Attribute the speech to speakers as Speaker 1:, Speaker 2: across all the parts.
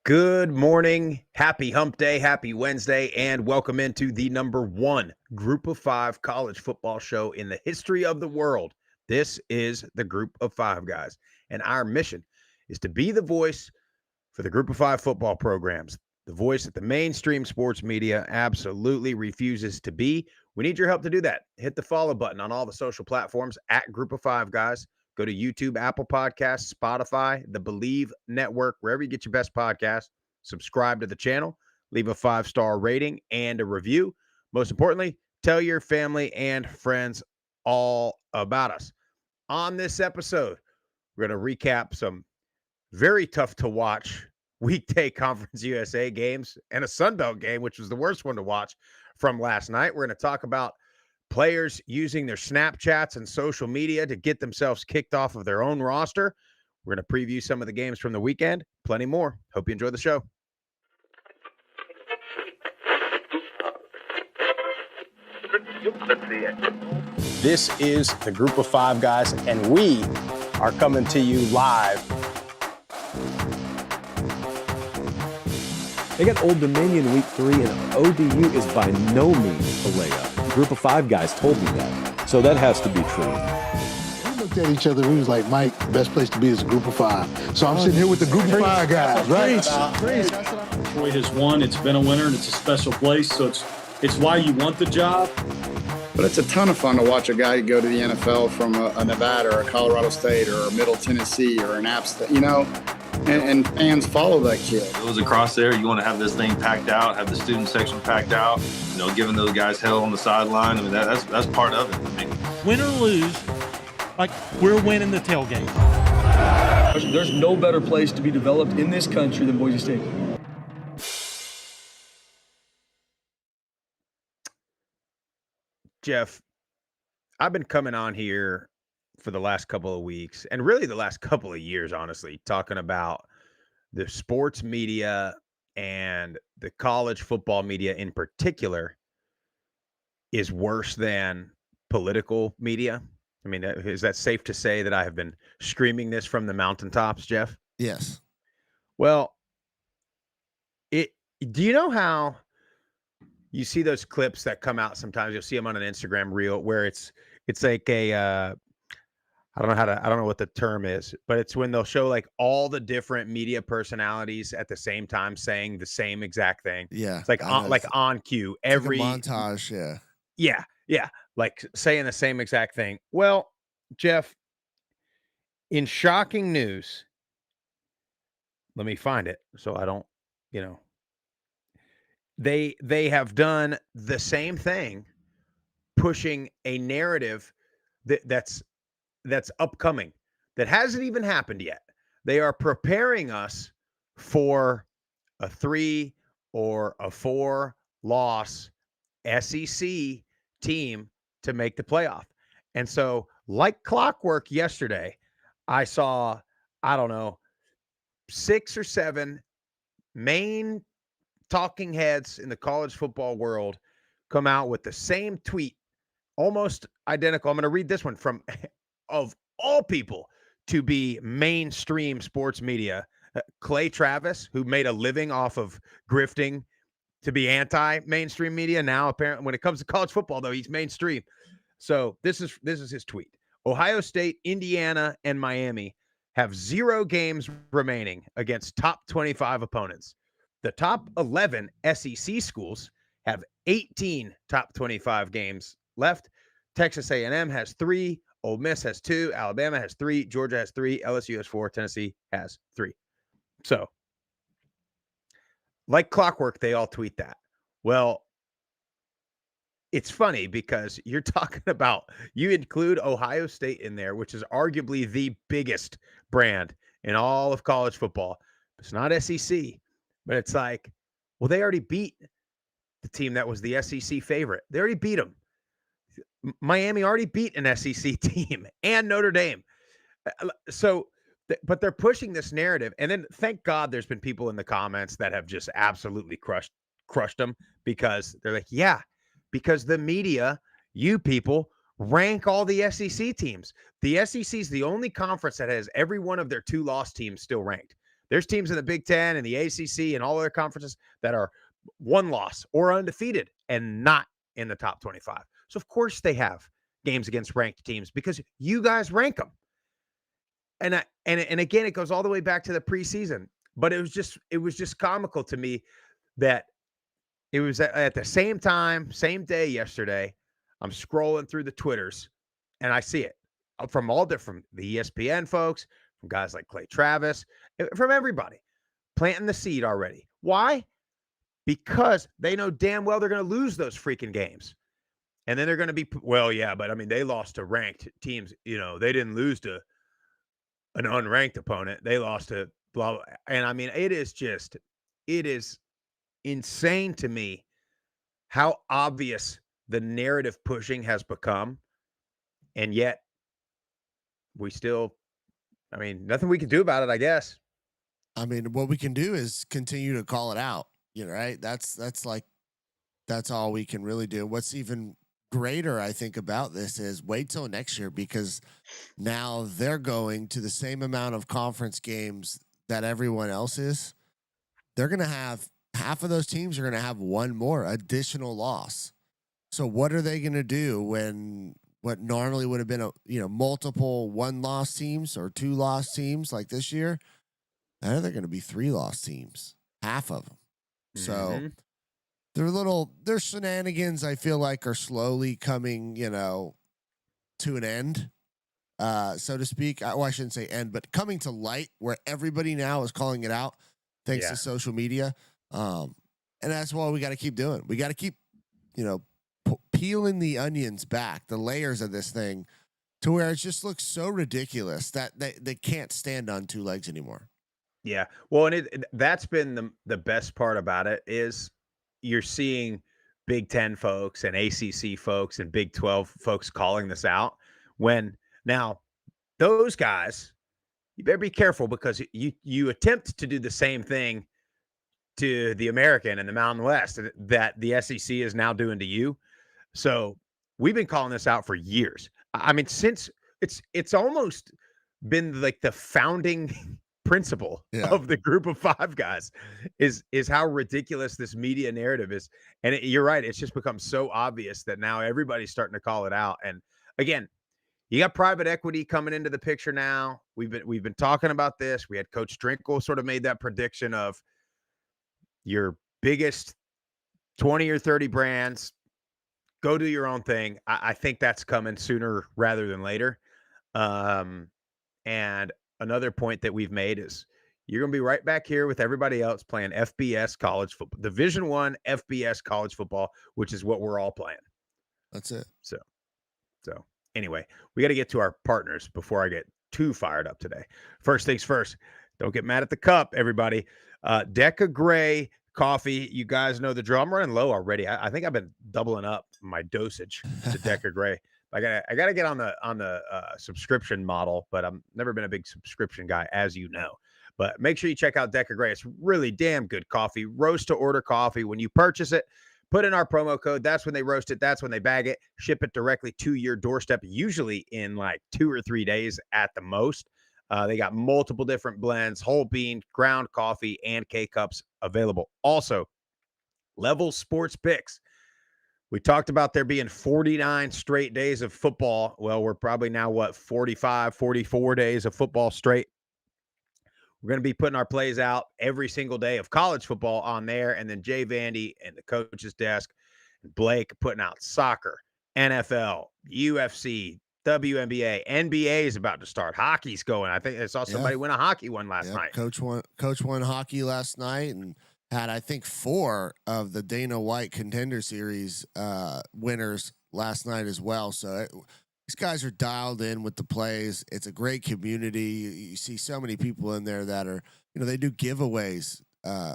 Speaker 1: Good morning, happy hump day, happy Wednesday, and welcome into the number one Group of Five college football show in the history of the world. This is the Group of Five guys, and our mission is to be the voice for the Group of Five football programs, the voice that the mainstream sports media absolutely refuses to be. We need your help to do that. Hit the follow button on all the social platforms at Group of Five guys. Go to YouTube, Apple Podcasts, Spotify, the Believe Network, wherever you get your best podcasts. Subscribe to the channel, leave a 5-star rating and a review. Most importantly, tell your family and friends all about us. On this episode, we're going to recap some very tough to watch weekday Conference USA games and a Sun Belt game, which was the worst one to watch from last night. We're going to talk about players using their Snapchats and social media to get themselves kicked off of their own roster. We're going to preview some of the games from the weekend. Plenty more. Hope you enjoy the show. This is the Group of Five guys, and we are coming to you live.
Speaker 2: They got Old Dominion week 3, and ODU is by no means a layup. Group of Five guys told me that, so that has to be true.
Speaker 3: We looked at each other, we was like, Mike, the best place to be is a Group of Five. So I'm sitting here with the Group of Five guys, right?
Speaker 4: Troy has won, it's been a winner, and it's a special place, so it's why you want the job.
Speaker 5: But it's a ton of fun to watch a guy go to the NFL from a Nevada or a Colorado State or a Middle Tennessee or an App State, and fans follow that kid.
Speaker 6: It was across there. You want to have this thing packed out, have the student section packed out, giving those guys hell on the sideline. I mean, that's part of it. I mean,
Speaker 7: win or lose, like we're winning the tailgate.
Speaker 8: There's no better place to be developed in this country than Boise State.
Speaker 1: Jeff, I've been coming on here for the last couple of weeks and really the last couple of years, honestly, talking about the sports media and the college football media in particular is worse than political media. I mean, is that safe to say that I have been screaming this from the mountaintops, Jeff?
Speaker 3: Yes.
Speaker 1: Well, do you know how you see those clips that come out sometimes? You'll see them on an Instagram reel where it's like a I don't know what the term is, but it's when they'll show like all the different media personalities at the same time saying the same exact thing.
Speaker 9: Yeah.
Speaker 1: It's like on cue. Every
Speaker 9: like a montage, yeah.
Speaker 1: Yeah. Like saying the same exact thing. Well, Jeff, in shocking news, let me find it so I don't, they have done the same thing, pushing a narrative that's upcoming, that hasn't even happened yet. They are preparing us for a 3 or a 4 loss SEC team to make the playoff. And so, like clockwork yesterday, I saw, 6 or 7 main talking heads in the college football world come out with the same tweet, almost identical. I'm going to read this one from, of all people to be mainstream sports media, Clay Travis, who made a living off of grifting to be anti-mainstream media. Now, apparently, when it comes to college football, though, he's mainstream. So this is his tweet. Ohio State, Indiana, and Miami have 0 games remaining against top 25 opponents. The top 11 SEC schools have 18 top 25 games left. Texas A&M has 3. Ole Miss has 2. Alabama has 3. Georgia has 3. LSU has 4. Tennessee has 3. So, like clockwork, they all tweet that. Well, it's funny because you're talking about, you include Ohio State in there, which is arguably the biggest brand in all of college football. It's not SEC, but it's like, well, they already beat the team that was the SEC favorite. They already beat them. Miami already beat an SEC team and Notre Dame. So, but they're pushing this narrative. And then thank God there's been people in the comments that have just absolutely crushed them, because they're like, yeah, because the media, you people, rank all the SEC teams. The SEC is the only conference that has every one of their 2-loss teams still ranked. There's teams in the Big Ten and the ACC and all other conferences that are one loss or undefeated and not in the top 25. So of course they have games against ranked teams because you guys rank them. And again, it goes all the way back to the preseason. But it was just comical to me that it was at the same time, same day yesterday. I'm scrolling through the Twitters and I see it from all different, the ESPN folks, from guys like Clay Travis, from everybody planting the seed already. Why? Because they know damn well they're going to lose those freaking games. And then they're going to be, well, yeah, but I mean, they lost to ranked teams. You know, they didn't lose to an unranked opponent. They lost to blah, blah. And I mean, it is insane to me how obvious the narrative pushing has become. And yet we still, I mean, nothing we can do about it, I guess.
Speaker 9: I mean, what we can do is continue to call it out, right? That's all we can really do. What's even greater, I think, about this is wait till next year, because now they're going to the same amount of conference games that everyone else is. They're going to have half of those teams are going to have one more additional loss. So what are they going to do when what normally would have been multiple 1-loss teams or 2-loss teams like this year? Now they're going to be 3-loss teams, half of them. So their shenanigans, I feel like, are slowly coming, to an end, so to speak. Well, I shouldn't say end, but coming to light where everybody now is calling it out thanks to social media. And that's what we got to keep doing. We got to keep, peeling the onions back, the layers of this thing, to where it just looks so ridiculous that they can't stand on 2 legs anymore.
Speaker 1: Yeah. Well, and that's been the best part about it is you're seeing Big Ten folks and ACC folks and Big 12 folks calling this out, when now those guys, you better be careful, because you attempt to do the same thing to the American and the Mountain West that the SEC is now doing to you. So we've been calling this out for years. I mean, since it's almost been like the founding principle of the Group of 5 guys is how ridiculous this media narrative is. And you're right. It's just become so obvious that now everybody's starting to call it out. And again, you got private equity coming into the picture now. We've been talking about this. We had Coach Drinkle sort of made that prediction of your biggest 20 or 30 brands, go do your own thing. I think that's coming sooner rather than later. And another point that we've made is you're going to be right back here with everybody else playing FBS college football, Division I FBS college football, which is what we're all playing.
Speaker 9: That's it.
Speaker 1: So anyway, we got to get to our partners before I get too fired up today. First things first, don't get mad at the cup, everybody. Deca Gray coffee. You guys know the drill. I'm running low already. I think I've been doubling up my dosage to Deca Gray. I gotta get on the subscription model, but I've never been a big subscription guy, as you know. But make sure you check out Deca Gray. It's really damn good coffee. Roast to order coffee. When you purchase it, put in our promo code. That's when they roast it. That's when they bag it. Ship it directly to your doorstep, usually in like 2 or 3 days at the most. They got multiple different blends, whole bean, ground coffee, and K-Cups available. Also, Level Sports Picks. We talked about there being 49 straight days of football. Well, we're probably now, 45, 44 days of football straight. We're going to be putting our plays out every single day of college football on there. And then Jay Vandy and the coach's desk and Blake putting out soccer, NFL, UFC, WNBA, NBA is about to start. Hockey's going. I think I saw somebody win a hockey one last night.
Speaker 9: Coach won hockey last night and had, I think, 4 of the Dana White Contender Series winners last night as well. So these guys are dialed in with the plays. It's a great community. You see so many people in there that are, they do giveaways,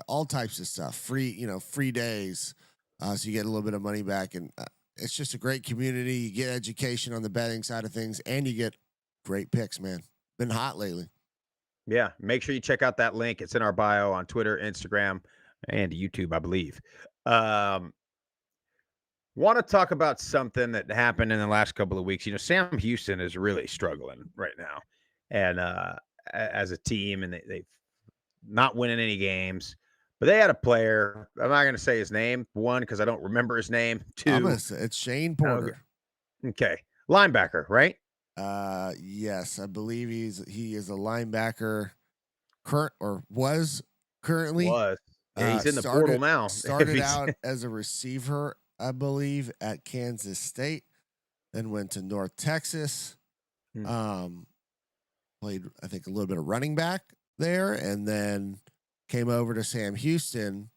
Speaker 9: all types of stuff, free days. So you get a little bit of money back, and it's just a great community. You get education on the betting side of things, and you get great picks, man. Been hot lately.
Speaker 1: Yeah, make sure you check out that link. It's in our bio on Twitter, Instagram, and YouTube, I believe. Want to talk about something that happened in the last couple of weeks. Sam Houston is really struggling right now, and as a team, and not winning any games. But they had a player. I'm not going to say his name. One, because I don't remember his name.
Speaker 9: I'm gonna
Speaker 1: Two,
Speaker 9: say it's Shane Porter.
Speaker 1: okay, linebacker, right?
Speaker 9: Yes, I believe he is a linebacker, was currently.
Speaker 1: Was. Yeah, he's in the portal now.
Speaker 9: Started out as a receiver, I believe, at Kansas State, then went to North Texas. Played, I think, a little bit of running back there, and then came over to Sam Houston,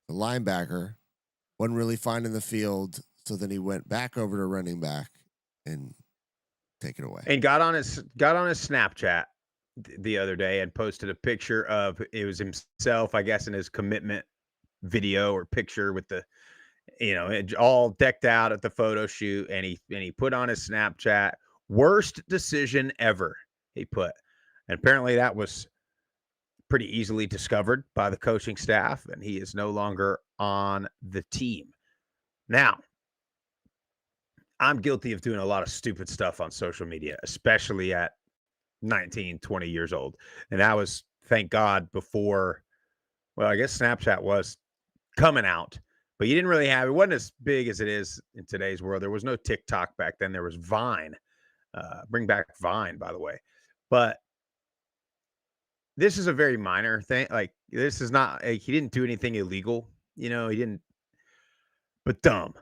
Speaker 9: the linebacker. Wasn't really finding the field, so then he went back over to running back and take it away.
Speaker 1: And got on his Snapchat the other day and posted a picture of it was himself, I guess, in his commitment video or picture with the, all decked out at the photo shoot, and he put on his Snapchat, worst decision ever, he put. And apparently that was pretty easily discovered by the coaching staff, and he is no longer on the team. Now, I'm guilty of doing a lot of stupid stuff on social media, especially at 19, 20 years old. And that was, thank God, before, well, I guess Snapchat was coming out, but you didn't really have, it wasn't as big as it is in today's world. There was no TikTok back then. There was Vine. Bring back Vine, by the way. But this is a very minor thing. Like, this is not, he didn't do anything illegal. He didn't, but dumb.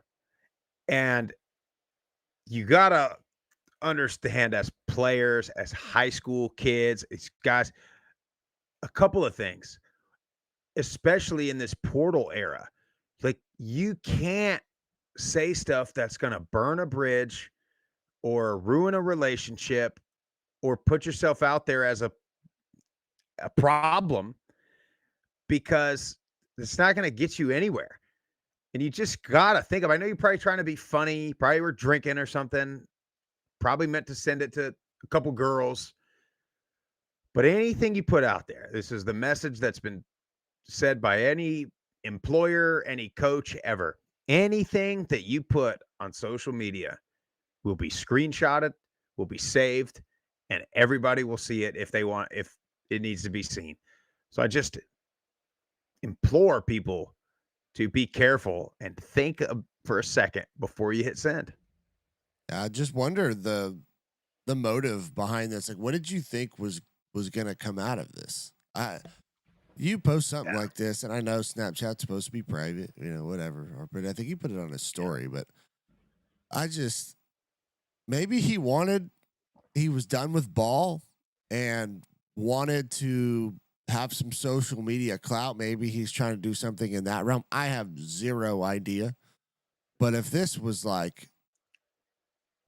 Speaker 1: And you got to understand, as players, as high school kids, these guys, a couple of things, especially in this portal era. Like, you can't say stuff that's going to burn a bridge or ruin a relationship or put yourself out there as a problem, because it's not going to get you anywhere. And you just got to think of, I know you're probably trying to be funny, probably were drinking or something, probably meant to send it to a couple girls, but anything you put out there, this is the message that's been said by any employer, any coach ever. Anything that you put on social media will be screenshotted, will be saved, and everybody will see it if it needs to be seen. So I just implore people to be careful and think for a second before you hit send.
Speaker 9: I just wonder the motive behind this. Like, what did you think was going to come out of this? You post something like this, and I know Snapchat's supposed to be private, whatever. But I think you put it on a story. But maybe he was done with ball and wanted to have some social media clout. Maybe he's trying to do something in that realm. I have zero idea. But if this was like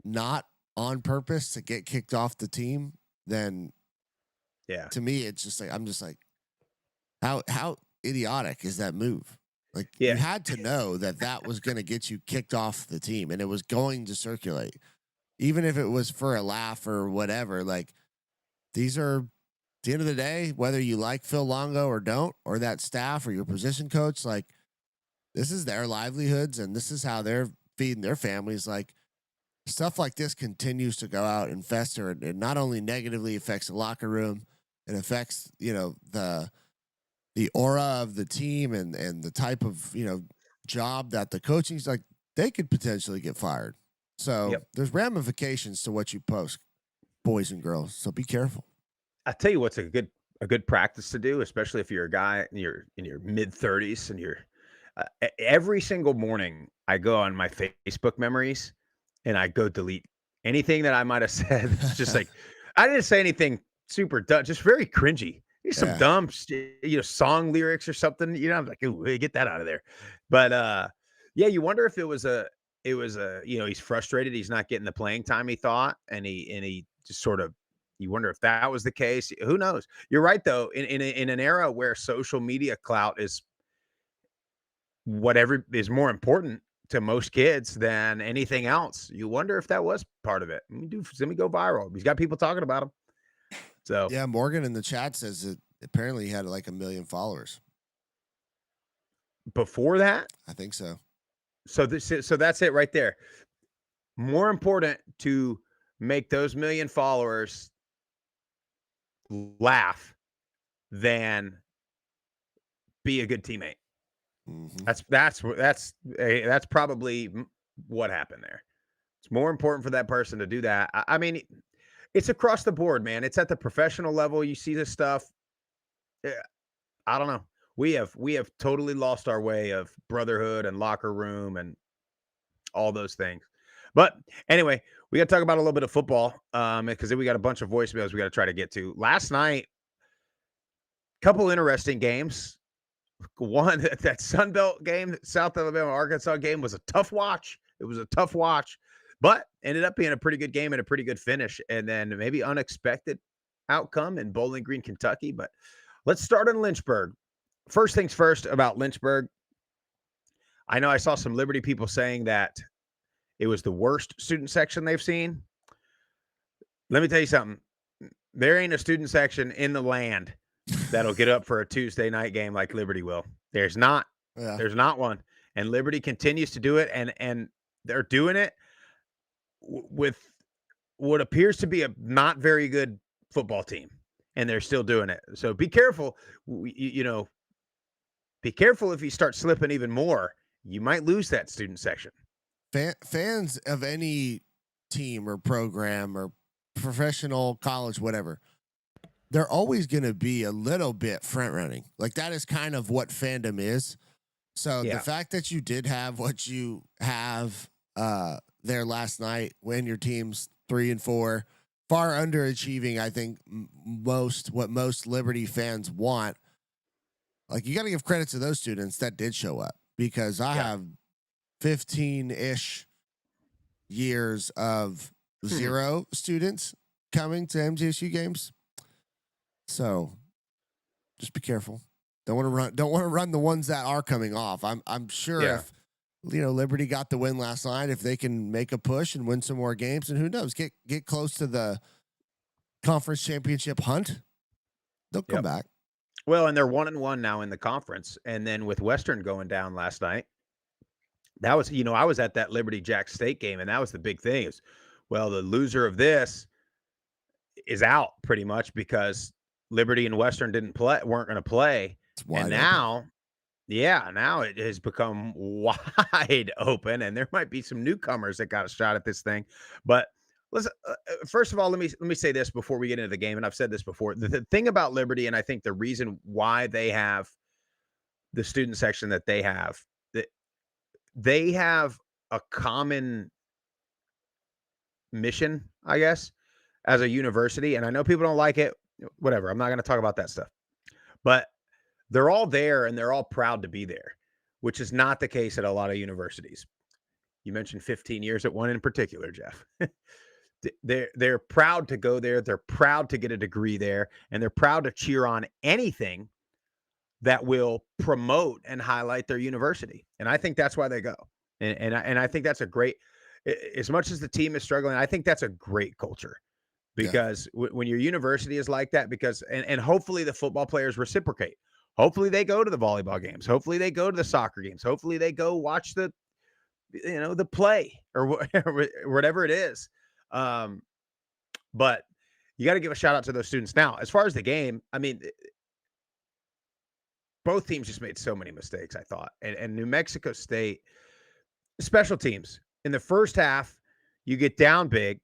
Speaker 9: not on purpose to get kicked off the team, then to me, it's just like, I'm just like, how idiotic is that move? Like, you had to know that was going to get you kicked off the team, and it was going to circulate, even if it was for a laugh or whatever. Like, these are, at the end of the day, whether you like Phil Longo or don't, or that staff or your position coach, like, this is their livelihoods and this is how they're feeding their families. Like, stuff like this continues to go out and fester, and it not only negatively affects the locker room, it affects, the aura of the team and the type of, job that the coaching's like, they could potentially get fired. So there's ramifications to what you post, boys and girls. So be careful.
Speaker 1: I tell you what's a good practice to do, especially if you're a guy in your mid 30s and you're every single morning I go on my Facebook memories and I go delete anything that I might have said. It's just like, I didn't say anything super dumb, just very cringy. Some dumb, song lyrics or something. I'm like, ooh, hey, get that out of there. But you wonder if it was he's frustrated, he's not getting the playing time he thought, and he just sort of, you wonder if that was the case. Who knows? You're right though. In an era where social media clout is whatever is more important to most kids than anything else, you wonder if that was part of it. Let me go viral. He's got people talking about him. So
Speaker 9: yeah, Morgan in the chat says that apparently he had like 1 million followers.
Speaker 1: Before that?
Speaker 9: I think so.
Speaker 1: So that's it right there. More important to make those 1 million followers laugh than be a good teammate.
Speaker 9: Mhm.
Speaker 1: That's probably what happened there. It's more important for that person to do that. I mean, it's across the board, man. It's at the professional level. You see this stuff. Yeah, I don't know. We have totally lost our way of brotherhood and locker room and all those things. But anyway, we got to talk about a little bit of football because we got a bunch of voicemails we got to try to get to. Last night, couple interesting games. One, that Sun Belt game, South Alabama Arkansas game was a tough watch. It was a tough watch, but ended up being a pretty good game and a pretty good finish. And then maybe unexpected outcome in Bowling Green, Kentucky. But let's start in Lynchburg. First things first about Lynchburg. I know I saw some Liberty people saying that it was the worst student section they've seen. Let me tell you something. There ain't a student section in the land that'll get up for a Tuesday night game like Liberty will. There's not.
Speaker 9: Yeah.
Speaker 1: There's not one. And Liberty continues to do it, and they're doing it with what appears to be a not very good football team, and they're still doing it. So be careful. Be careful if you start slipping even more. You might lose that student section.
Speaker 9: Fans of any team or program or professional college, whatever, they're always going to be a little bit front running. Like that is kind of what fandom is. So the fact that you did have what you have there last night when your team's 3-4, far underachieving, I think what most Liberty fans want. Like you got to give credit to those students that did show up because I have 15-ish years of zero students coming to MTSU games. So just be careful. Don't want to run the ones that are coming off. I'm sure if Liberty got the win last night, if they can make a push and win some more games, and who knows, get close to the conference championship hunt, they'll come back.
Speaker 1: Well, and they're 1-1 now in the conference, and then with Western going down last night, that was I was at that Liberty Jack State game, and that was the big thing. Is well, the loser of this is out pretty much because Liberty and Western weren't going to play, and now it has become wide open, and there might be some newcomers that got a shot at this thing. But listen, first of all, let me say this before we get into the game, and I've said this before. The thing about Liberty, and I think the reason why they have the student section that they have a common mission, I guess, as a university. And I know people don't like it. Whatever. I'm not going to talk about that stuff. But they're all there and they're all proud to be there, which is not the case at a lot of universities. You mentioned 15 years at one in particular, Jeff. They're proud to go there. They're proud to get a degree there. And they're proud to cheer on anything that will promote and highlight their university. And I think that's why they go. And I think that's a great, as much as the team is struggling, I think that's a great culture because when your university is like that, and hopefully the football players reciprocate. Hopefully they go to the volleyball games. Hopefully they go to the soccer games. Hopefully they go watch the play or whatever it is. But you got to give a shout out to those students. Now, as far as the game, I mean, both teams just made so many mistakes, I thought. And New Mexico State, special teams. In the first half, you get down big.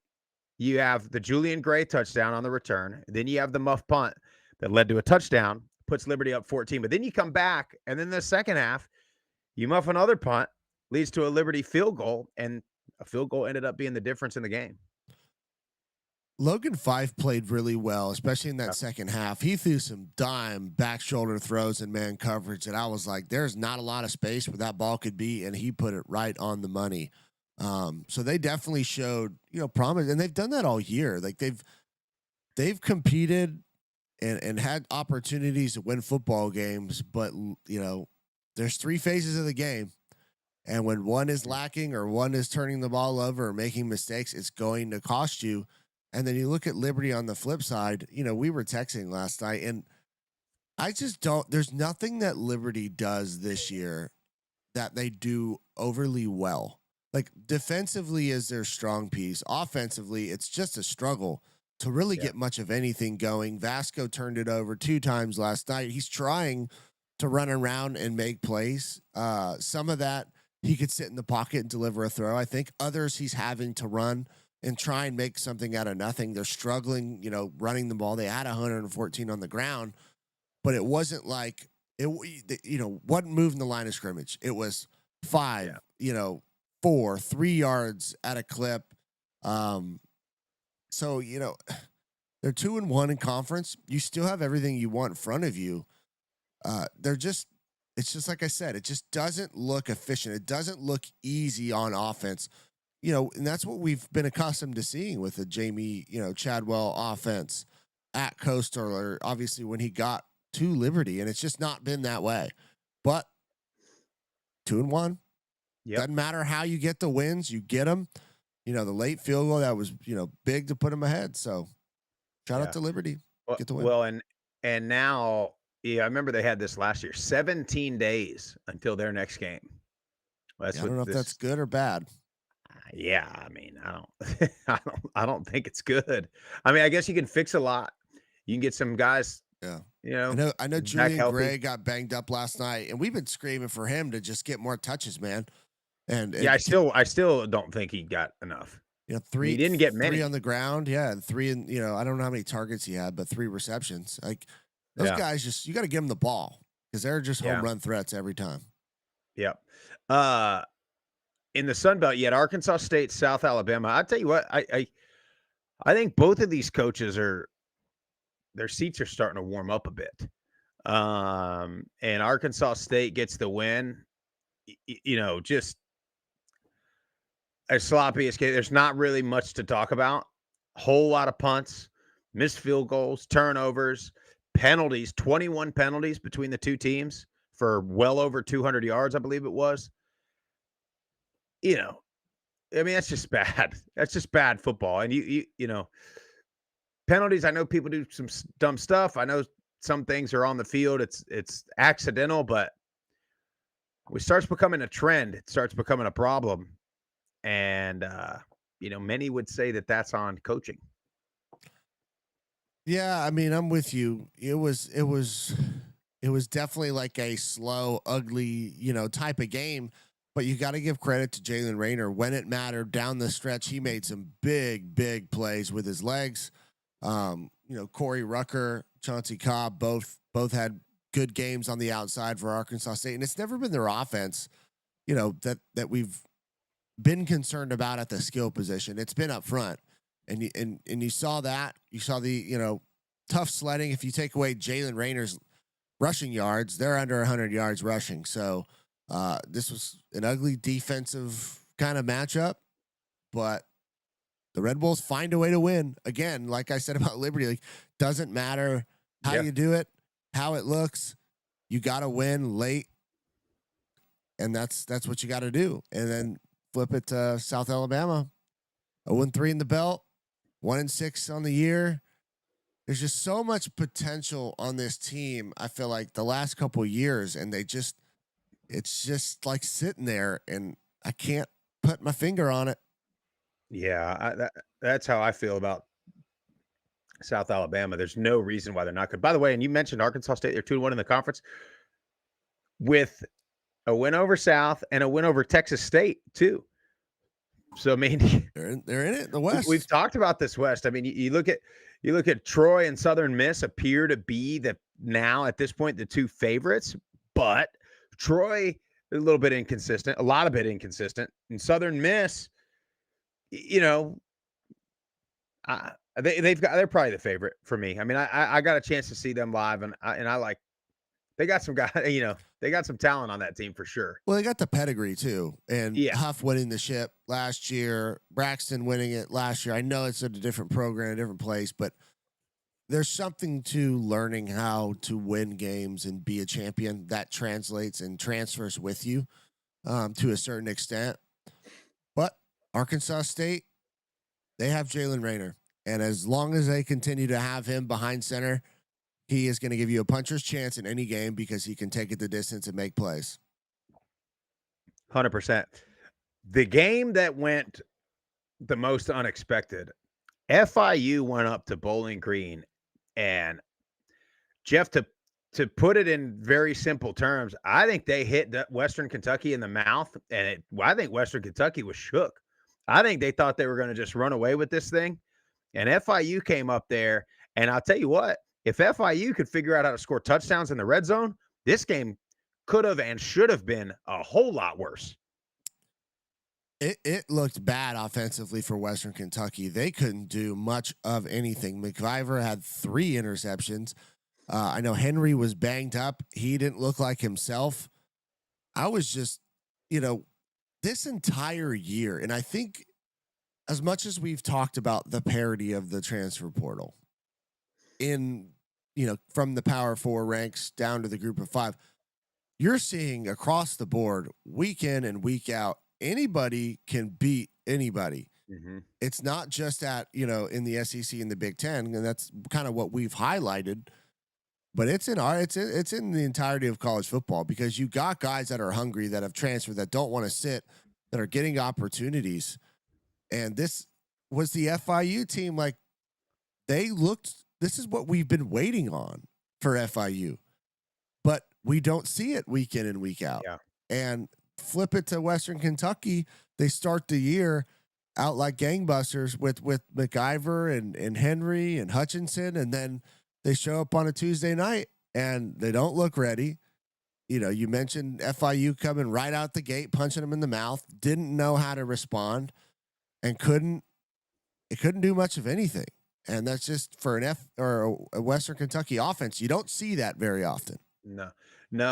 Speaker 1: You have the Julian Gray touchdown on the return. Then you have the muff punt that led to a touchdown, puts Liberty up 14. But then you come back, and then the second half, you muff another punt, leads to a Liberty field goal, and a field goal ended up being the difference in the game.
Speaker 9: Logan Fife played really well, especially in that second half. He threw some dime back shoulder throws in man coverage, and I was like, there's not a lot of space where that ball could be, and he put it right on the money. So they definitely showed, promise, and they've done that all year. Like they've competed and had opportunities to win football games, but there's three phases of the game. And when one is lacking or one is turning the ball over or making mistakes, it's going to cost you. And then you look at Liberty on the flip side, we were texting last night, and I just there's nothing that Liberty does this year that they do overly well. Like defensively is their strong piece. Offensively, it's just a struggle. to really get much of anything going. Vasco turned it over 2 times last night. He's trying to run around and make plays. Some of that he could sit in the pocket and deliver a throw. I think others he's having to run and try and make something out of nothing. They're struggling, running the ball. They had 114 on the ground, but it wasn't like it, wasn't moving the line of scrimmage. It was 5, 4, 3 yards at a clip. So, they're 2-1 in conference. You still have everything you want in front of you. It's just like I said, it just doesn't look efficient. It doesn't look easy on offense, and that's what we've been accustomed to seeing with the Jamie, Chadwell offense at Coastal, or obviously when he got to Liberty, and it's just not been that way. But 2-1, doesn't matter how you get the wins, you get them. The late field goal that was, big to put them ahead. So shout out to Liberty. Get the win.
Speaker 1: Well, and now, I remember they had this last year, 17 days until their next game.
Speaker 9: I don't know if that's good or bad.
Speaker 1: Yeah, I mean, I don't, I don't think it's good. I mean, I guess you can fix a lot. You can get some guys.
Speaker 9: Yeah, I know Julian Gray got banged up last night, and we've been screaming for him to just get more touches, man. And
Speaker 1: I still don't think he got enough.
Speaker 9: 3.
Speaker 1: He didn't get many
Speaker 9: 3 on the ground. Yeah, and 3 in. I don't know how many targets he had, but 3 receptions. Like those guys, you got to give them the ball because they're just home run threats every time.
Speaker 1: Yep. In the Sun Belt, you had Arkansas State, South Alabama. I tell you what, I think both of these coaches their seats are starting to warm up a bit. And Arkansas State gets the win. Just as sloppy as there's not really much to talk about. A whole lot of punts, missed field goals, turnovers, penalties, 21 penalties between the two teams for well over 200 yards, I believe it was. I mean, that's just bad. That's just bad football. And penalties, I know people do some dumb stuff. I know some things are on the field. It's accidental, but it starts becoming a trend. It starts becoming a problem. And, many would say that that's on coaching.
Speaker 9: Yeah, I mean, I'm with you. It was definitely like a slow, ugly, type of game. But you got to give credit to Jalen Rayner. When it mattered down the stretch, he made some big, big plays with his legs. Corey Rucker, Chauncey Cobb, both had good games on the outside for Arkansas State. And it's never been their offense, that we've been concerned about at the skill position. It's been up front. And you saw that. You saw the, tough sledding. If you take away Jalen Rayner's rushing yards, they're under 100 yards rushing. So this was an ugly defensive kind of matchup, but the Red Bulls find a way to win. Again, like I said about Liberty, like, doesn't matter how you do it, how it looks, you got to win late, and that's what you got to do. And then flip it to South Alabama, 0-3 in the belt, 1-6 on the year. There's just so much potential on this team. I feel like the last couple of years, and it's just like sitting there, and I can't put my finger on it.
Speaker 1: Yeah, that's how I feel about South Alabama. There's no reason why they're not good. By the way, and you mentioned Arkansas State, they're 2-1 in the conference with a win over South and a win over Texas State too. So I mean,
Speaker 9: they're in it. The West.
Speaker 1: We've talked about this West. I mean, you look at Troy and Southern Miss appear to be now at this point the two favorites, but Troy a little bit inconsistent, a lot of bit inconsistent, and Southern Miss, they're probably the favorite for me. I mean, I got a chance to see them live, and I like. They got some guys, they got some talent on that team for sure.
Speaker 9: Well, they got the pedigree too. And Huff winning the ship last year, Braxton winning it last year. I know it's at a different program, a different place, but there's something to learning how to win games and be a champion that translates and transfers with you to a certain extent. But Arkansas State, they have Jalen Rayner. And as long as they continue to have him behind center, he is going to give you a puncher's chance in any game because he can take it the distance and make plays.
Speaker 1: 100%. The game that went the most unexpected, FIU went up to Bowling Green, and Jeff, to put it in very simple terms, I think they hit Western Kentucky in the mouth, and I think Western Kentucky was shook. I think they thought they were going to just run away with this thing, and FIU came up there, and I'll tell you what, if FIU could figure out how to score touchdowns in the red zone, this game could have and should have been a whole lot worse.
Speaker 9: It looked bad offensively for Western Kentucky. They couldn't do much of anything. McIver had 3 interceptions. I know Henry was banged up. He didn't look like himself. I was just, this entire year, and I think as much as we've talked about the parity of the transfer portal in, from the Power 4 ranks down to the Group of 5, you're seeing across the board, week in and week out, anybody can beat anybody.
Speaker 1: Mm-hmm.
Speaker 9: It's not just at, in the SEC and the Big Ten, and that's kind of what we've highlighted. But it's in the entirety of college football, because you got guys that are hungry, that have transferred, that don't want to sit, that are getting opportunities. And this was the FIU team. Like, this is what we've been waiting on for FIU, but we don't see it week in and week out.
Speaker 1: Yeah.
Speaker 9: And flip it to Western Kentucky. They start the year out like gangbusters with McIver and Henry and Hutchinson, and then they show up on a Tuesday night and they don't look ready. You mentioned FIU coming right out the gate, punching them in the mouth, didn't know how to respond, and couldn't do much of anything. And that's just for a Western Kentucky offense. You don't see that very often.
Speaker 1: No.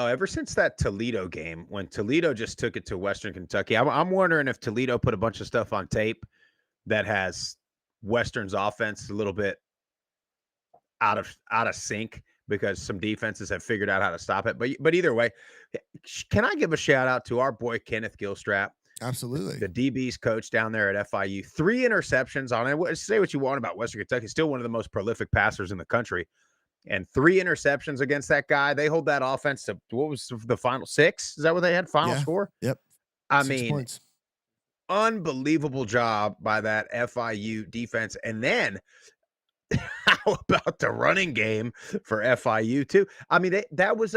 Speaker 1: Ever since that Toledo game, when Toledo just took it to Western Kentucky, I'm wondering if Toledo put a bunch of stuff on tape that has Western's offense a little bit out of sync, because some defenses have figured out how to stop it. But either way, can I give a shout out to our boy Kenneth Gilstrap?
Speaker 9: Absolutely.
Speaker 1: The DB's coach down there at FIU. 3 interceptions on it. Say what you want about Western Kentucky, still one of the most prolific passers in the country. And 3 interceptions against that guy. They hold that offense to, what was the final 6? Is that what they had? Final score?
Speaker 9: Yep.
Speaker 1: I
Speaker 9: 6
Speaker 1: mean,
Speaker 9: points.
Speaker 1: Unbelievable job by that FIU defense. And then how about the running game for FIU too? I mean, that was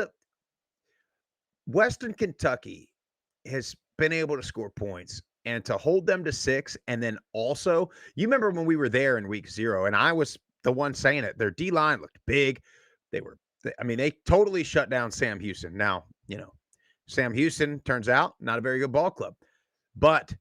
Speaker 1: Western Kentucky has been able to score points, and to hold them to 6. And then also, you remember when we were there in week 0, and I was the one saying it, their D-line looked big. They totally shut down Sam Houston. Now, Sam Houston turns out not a very good ball club, but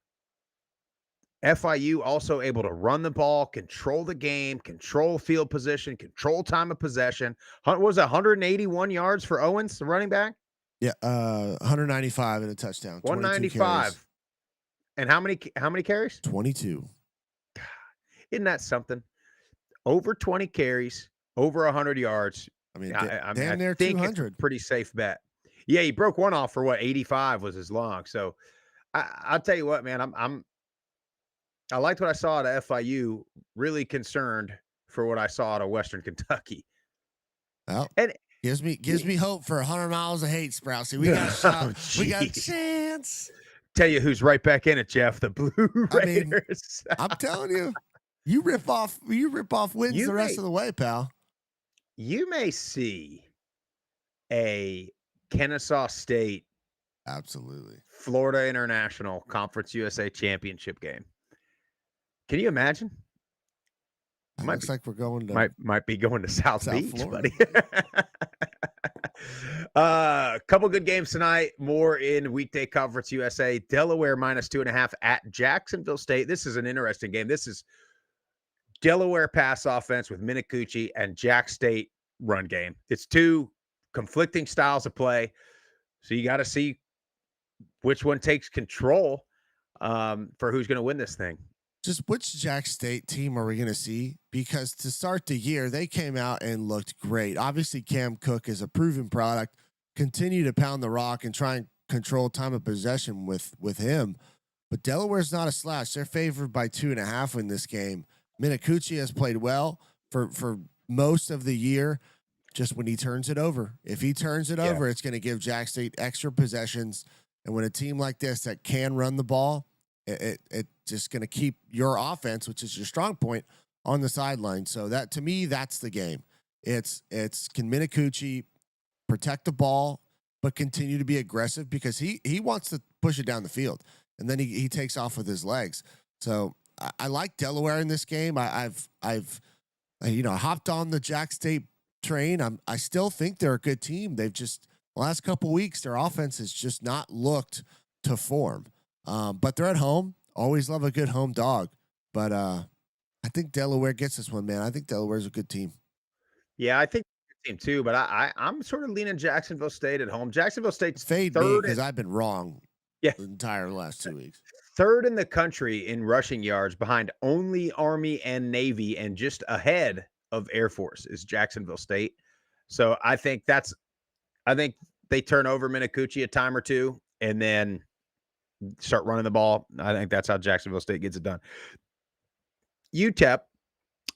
Speaker 1: FIU also able to run the ball, control the game, control field position, control time of possession. What was it, 181 yards for Owens, the running back?
Speaker 9: Yeah, 195 and a touchdown.
Speaker 1: 195. And how many carries?
Speaker 9: 22.
Speaker 1: Isn't that something? Over 20 carries, over 100 yards.
Speaker 9: I mean,
Speaker 1: I
Speaker 9: near
Speaker 1: think
Speaker 9: 200.
Speaker 1: it's a pretty safe bet. Yeah, he broke one off for 85 was his long. So I'll tell you what, man, I liked what I saw at FIU. Really concerned for what I saw at Western Kentucky.
Speaker 9: Well,
Speaker 1: and
Speaker 9: gives me hope for 100 miles of hate, Sprousey. We got a shot. We got a chance.
Speaker 1: Tell you who's right back in it, Jeff. The Blue Raiders.
Speaker 9: I'm telling you, you rip off wins the rest of the way, pal.
Speaker 1: You may see a Kennesaw State,
Speaker 9: absolutely,
Speaker 1: Florida International Conference USA championship game. Can you imagine?
Speaker 9: Looks like we're going to
Speaker 1: might be going to South Beach,
Speaker 9: Florida.
Speaker 1: buddy. Couple good games tonight. More in weekday Conference USA. Delaware -2.5 at Jacksonville State. This is an interesting game. This is Delaware pass offense with Minicucci and Jack State run game. It's 2 conflicting styles of play, so you got to see which one takes control for who's going to win this thing.
Speaker 9: Just which Jack State team are we going to see? Because to start the year, they came out and looked great. Obviously, Cam Cook is a proven product. Continue to pound the rock and try and control time of possession with him. But Delaware's not a slouch. They're favored by 2.5 in this game. Minicucci has played well for most of the year. Just when he turns it over. If he turns it over, it's going to give Jack State extra possessions. And when a team like this that can run the ball, it just going to keep your offense, which is your strong point, on the sideline. So that, to me, that's the game. It's can Minicucci protect the ball but continue to be aggressive, because he wants to push it down the field, and then he takes off with his legs. So I like Delaware in this game. I've hopped on the Jack State train. I still think they're a good team. They've just, the last couple weeks, their offense has just not looked to form. But they're at home. Always love a good home dog. But I think Delaware gets this one, man. I think Delaware's a good team.
Speaker 1: Yeah, I think team too, but I'm sort of leaning Jacksonville State at home. Jacksonville State's
Speaker 9: Fade me,
Speaker 1: third
Speaker 9: because I've been wrong
Speaker 1: Yeah.
Speaker 9: the entire last 2 weeks.
Speaker 1: third in the country in rushing yards, behind only Army and Navy, and just ahead of Air Force is Jacksonville State. So I think they turn over Minicucci a time or two and then start running the ball. I think that's how Jacksonville State gets it done. UTEP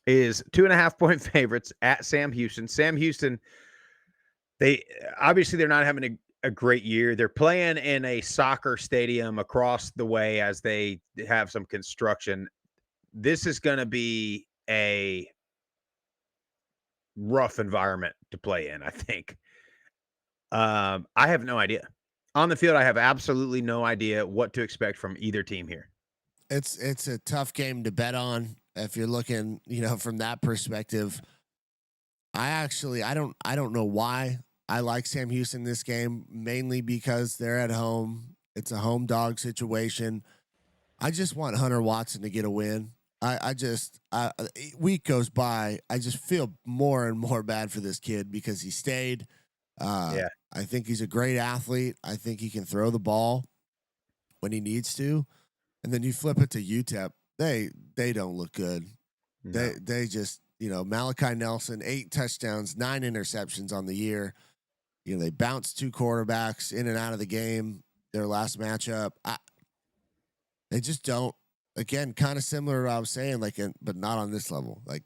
Speaker 1: is 2.5-point favorites at Sam Houston. Sam Houston, they're not having a great year. They're playing in a soccer stadium across the way as they have some construction. This is going to be a rough environment to play in, I think. I have no idea. On the field, I have absolutely no idea what to expect from either team here.
Speaker 9: It's a tough game to bet on if you're looking, from that perspective. I don't know why I like Sam Houston in this game, mainly because they're at home. It's a home dog situation. I just want Hunter Watson to get a win. Week goes by, I just feel more and more bad for this kid because he stayed. I think he's a great athlete. I think he can throw the ball when he needs to. And then you flip it to UTEP. They don't look good. No. They just, Malachi Nelson, 8 touchdowns, 9 interceptions on the year. They bounced 2 quarterbacks in and out of the game. Their last matchup, they just don't. Again, kind of similar to what I was saying, but not on this level. Like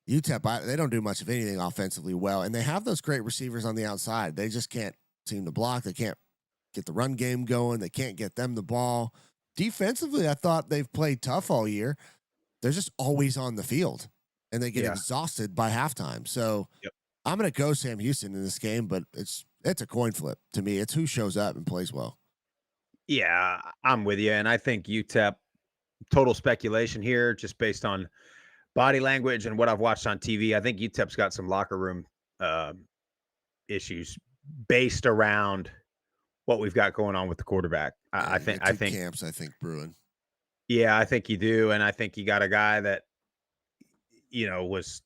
Speaker 9: UTEP, they don't do much of anything offensively well, and they have those great receivers on the outside. They just can't seem to block. They can't get the run game going. They can't get them the ball. Defensively, I thought they've played tough all year. They're just always on the field, and they get exhausted by halftime. So I'm going to go Sam Houston in this game, but it's a coin flip to me. It's who shows up and plays well.
Speaker 1: Yeah, I'm with you, and I think UTEP, total speculation here, just based on body language and what I've watched on TV. I think UTEP's got some locker room issues based around what we've got going on with the quarterback. I think
Speaker 9: camps, brewing.
Speaker 1: Yeah, I think you do, and I think you got a guy that was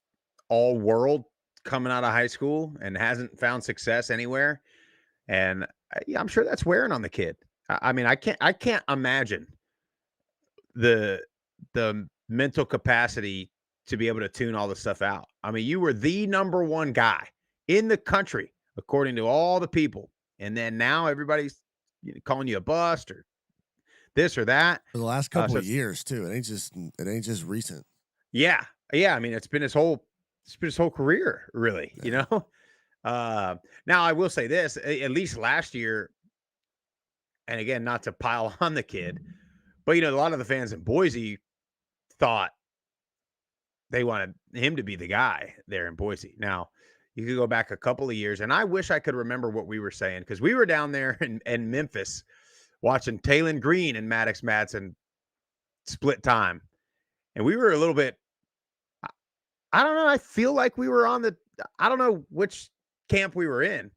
Speaker 1: all world coming out of high school and hasn't found success anywhere, and I'm sure that's wearing on the kid. I mean, I can't imagine the mental capacity to be able to tune all this stuff out. I mean, you were the number one guy in the country, according to all the people. And then now everybody's calling you a bust or this or that.
Speaker 9: For the last couple of years too. It ain't just recent.
Speaker 1: Yeah. Yeah. I mean, it's been his whole career, really, Now I will say this, at least last year, and again, not to pile on the kid, but a lot of the fans in Boise thought they wanted him to be the guy there in Boise. Now, you could go back a couple of years, and I wish I could remember what we were saying, because we were down there in Memphis watching Taylon Green and Maddox Madsen split time. And we were a little bit, I don't know, I feel like we were I don't know which camp we were in,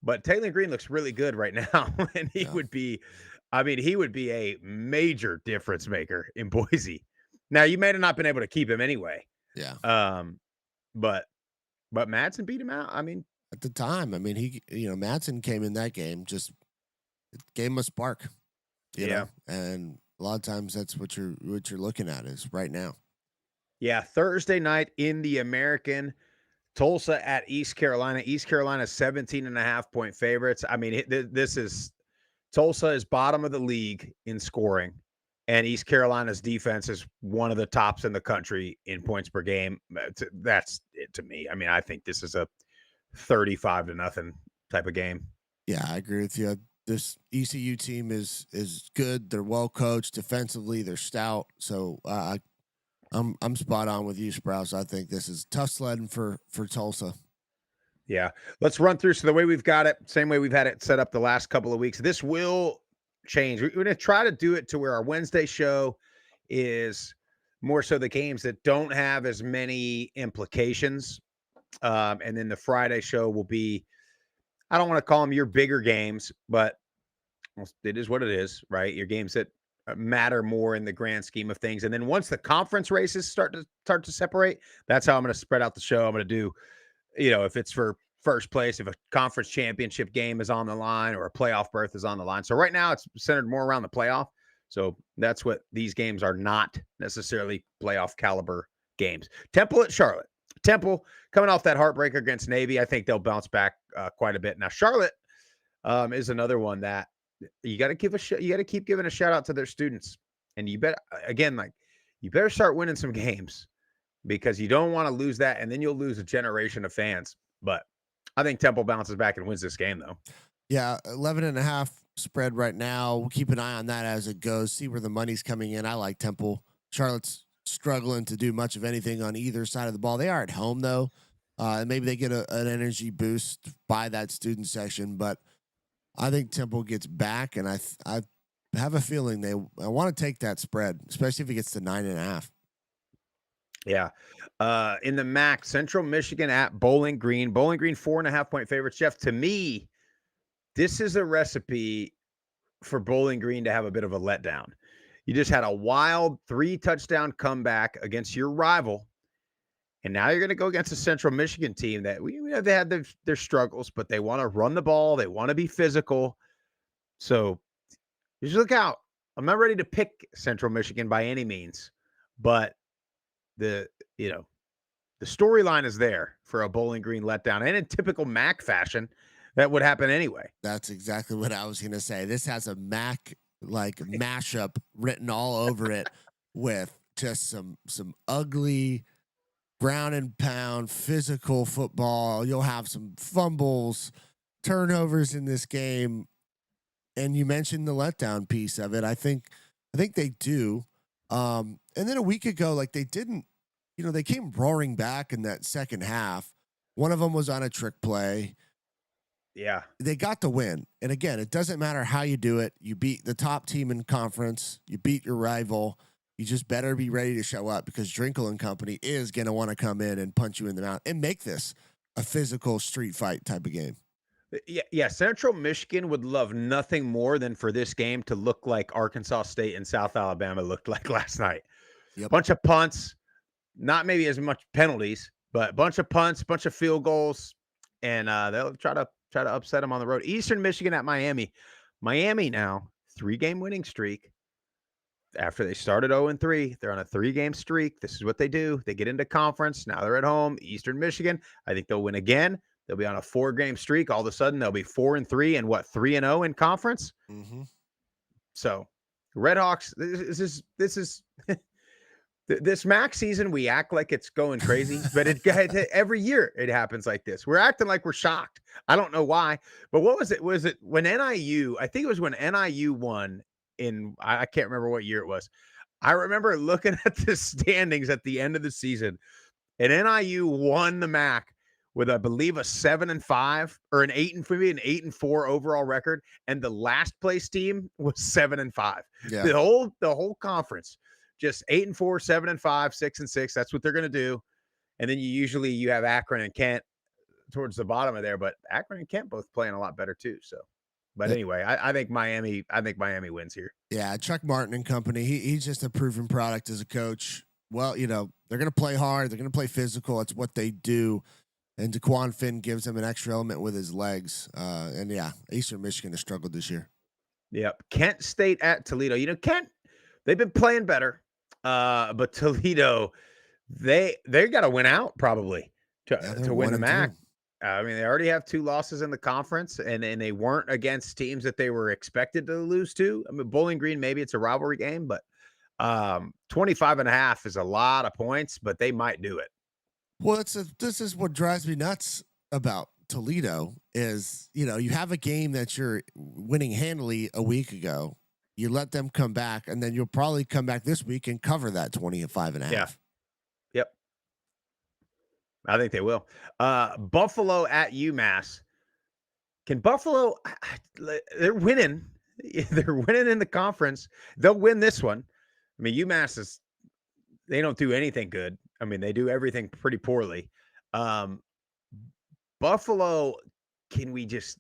Speaker 1: but Taylon Green looks really good right now. And he would be a major difference maker in Boise. Now, you may have not been able to keep him anyway.
Speaker 9: Yeah.
Speaker 1: But Madsen beat him out. I mean,
Speaker 9: at the time, Madsen came in that game, just gave him a spark. You know? And a lot of times that's what you're looking at is right now.
Speaker 1: Yeah, Thursday night in the American, Tulsa at East Carolina. East Carolina 17.5-point favorites. I mean, Tulsa is bottom of the league in scoring, and East Carolina's defense is one of the tops in the country in points per game. That's it to me. I mean, I think this is a 35-0 type of game.
Speaker 9: Yeah, I agree with you. This ECU team is good. They're well coached defensively. They're stout. So I'm spot on with you, Sprouse. I think this is tough sledding for Tulsa.
Speaker 1: Yeah. Let's run through. So the way we've got it, same way we've had it set up the last couple of weeks, this will change. We're going to try to do it to where our Wednesday show is more so the games that don't have as many implications. And then the Friday show will be, I don't want to call them your bigger games, but it is what it is, right? Your games that matter more in the grand scheme of things. And then once the conference races start to separate, that's how I'm going to spread out the show. I'm going to do, if it's for first place, if a conference championship game is on the line or a playoff berth is on the line. So right now it's centered more around the playoff. So that's what these games are, not necessarily playoff caliber games. Temple at Charlotte. Temple coming off that heartbreaker against Navy. I think they'll bounce back quite a bit. Now Charlotte is another one that you got to you got to keep giving a shout out to their students, and you better start winning some games, because you don't want to lose that, and then you'll lose a generation of fans. But I think Temple bounces back and wins this game, though.
Speaker 9: Yeah, 11.5 spread right now. We'll keep an eye on that as it goes. See where the money's coming in. I like Temple. Charlotte's struggling to do much of anything on either side of the ball. They are at home though, and maybe they get an energy boost by that student section. But I think Temple gets back, and I have a feeling I want to take that spread, especially if it gets to 9.5.
Speaker 1: Yeah. In the MAC, Central Michigan at Bowling Green. Bowling Green 4.5-point favorites. Jeff, to me, this is a recipe for Bowling Green to have a bit of a letdown. You just had a wild 3-touchdown comeback against your rival, and now you're going to go against a Central Michigan team that they had their struggles, but they want to run the ball. They want to be physical. So just look out. I'm not ready to pick Central Michigan by any means, but the storyline is there for a Bowling Green letdown, and in typical MAC fashion, that would happen anyway.
Speaker 9: That's exactly what I was going to say. This has a MAC mashup written all over it with just some ugly ground and pound physical football. You'll have some fumbles, turnovers in this game. And you mentioned the letdown piece of it. I think they do. And then a week ago, they didn't, they came roaring back in that second half. One of them was on a trick play.
Speaker 1: Yeah.
Speaker 9: They got the win. And again, it doesn't matter how you do it. You beat the top team in conference. You beat your rival. You just better be ready to show up, because Drinkle and company is going to want to come in and punch you in the mouth and make this a physical street fight type of game.
Speaker 1: Yeah. Central Michigan would love nothing more than for this game to look like Arkansas State and South Alabama looked like last night.
Speaker 9: Yep.
Speaker 1: Bunch of punts, not maybe as much penalties, but bunch of punts, bunch of field goals, and they'll try to upset them on the road. Eastern Michigan at Miami. Miami now 3-game winning streak. After they started 0-3, they're on a 3-game streak. This is what they do. They get into conference. Now they're at home. Eastern Michigan, I think they'll win again. They'll be on a 4-game streak. All of a sudden, they'll be 4-3 and 3-0 in conference.
Speaker 9: Mm-hmm.
Speaker 1: So, Redhawks, this is this MAC season. We act like it's going crazy, but every year it happens like this. We're acting like we're shocked. I don't know why, but what was it? Was it when NIU? I think it was when NIU won. I can't remember what year it was. I remember looking at the standings at the end of the season, and NIU won the MAC with, I believe, a 7-5 or an 8-4 overall record, and the last place team was 7-5.
Speaker 9: Yeah.
Speaker 1: The whole conference, just 8-4, 7-5, 6-6. That's what they're going to do. And then you have Akron and Kent towards the bottom of there, but Akron and Kent both playing a lot better too. So. But anyway, I think Miami wins here.
Speaker 9: Yeah, Chuck Martin and company, he's just a proven product as a coach. Well, they're going to play hard. They're going to play physical. It's what they do. And DeQuan Finn gives him an extra element with his legs. And yeah, Eastern Michigan has struggled this year.
Speaker 1: Yep. Kent State at Toledo. Kent, they've been playing better. But Toledo, they got to win out probably to win the MAC. I mean, they already have 2 losses in the conference, and they weren't against teams that they were expected to lose to. I mean, Bowling Green, maybe it's a rivalry game, but 25.5 is a lot of points, but they might do it.
Speaker 9: Well, this is what drives me nuts about Toledo is, you have a game that you're winning handily a week ago, You let them come back, and then you'll probably come back this week and cover that 25.5.
Speaker 1: Yeah. Yep. I think they will. Buffalo at UMass. Can Buffalo? They're winning. They're winning in the conference. They'll win this one. I mean, UMass is. They don't do anything good. I mean, they do everything pretty poorly. Buffalo, can we just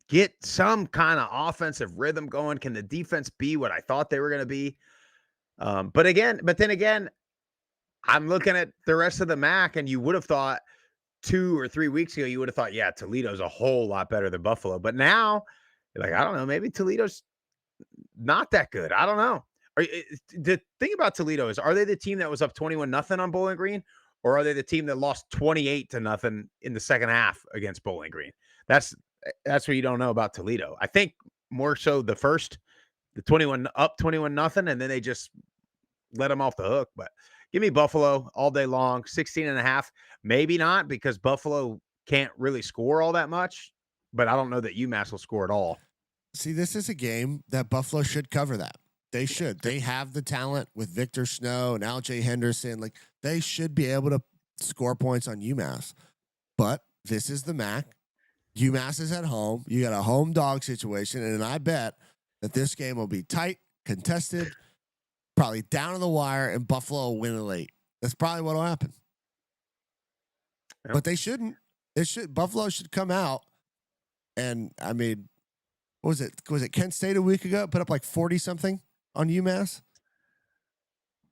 Speaker 1: get some kind of offensive rhythm going? Can the defense be what I thought they were going to be? But then again, I'm looking at the rest of the MAC, and you would have thought 2 or 3 weeks ago, you would have thought, yeah, Toledo's a whole lot better than Buffalo. But now, you're like, I don't know, maybe Toledo's not that good. I don't know. The thing about Toledo is, are they the team that was up 21-0 on Bowling Green, or are they the team that lost 28-0 in the second half against Bowling Green? That's what you don't know about Toledo. I think more so the 21-0, and then they just let them off the hook. But give me Buffalo all day long, 16.5. Maybe not, because Buffalo can't really score all that much, but I don't know that UMass will score at all.
Speaker 9: See, this is a game that Buffalo should cover that. They should. They have the talent with Victor Snow and Al-Jay Henderson. Like, they should be able to score points on UMass. But this is the MAC. UMass is at home. You got a home dog situation, and I bet that this game will be tight, contested, probably down to the wire, and Buffalo will win it late. That's probably what will happen. Yep. But they shouldn't. Buffalo should come out, and I mean, what was it? Was it Kent State a week ago? Put up like 40-something on UMass?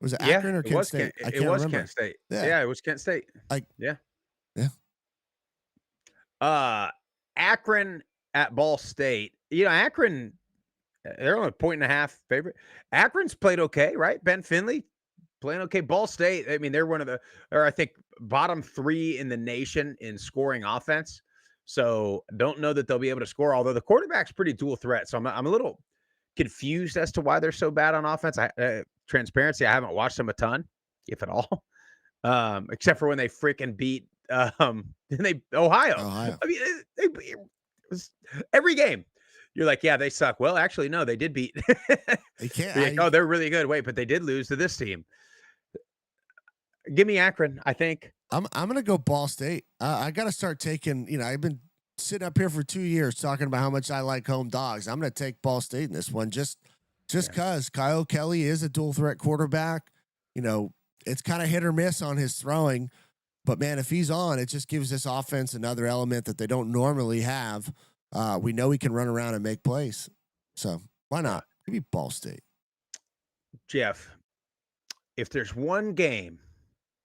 Speaker 9: Was it Akron or Kent State?
Speaker 1: It was Kent State. Yeah, it was Kent State.
Speaker 9: Yeah.
Speaker 1: Akron at Ball State. You know, Akron, they're only a 1.5 favorite. Akron's played okay, right? Ben Finley playing okay. Ball State, I mean, they're I think, bottom 3 in the nation in scoring offense. So don't know that they'll be able to score, although the quarterback's pretty dual threat. So I'm a little confused as to why they're so bad on offense. Transparency, I haven't watched them a ton, if at all, except for when they freaking beat Ohio. I mean, it was every game. You're like, yeah, they suck. Well, actually, no, they did beat.
Speaker 9: They can't.
Speaker 1: Like, oh, they're really good. Wait, but they did lose to this team. Give me Akron, I think.
Speaker 9: I'm gonna go Ball State. I got to start taking. You know, I've been sitting up here for 2 years talking about how much I like home dogs. I'm gonna take Ball State in this one, just because Kyle Kelly is a dual threat quarterback. You know, it's kind of hit or miss on his throwing, but man, if he's on, it just gives this offense another element that they don't normally have. We know he can run around and make plays, so why not? Give me Ball State.
Speaker 1: Jeff, if there's one game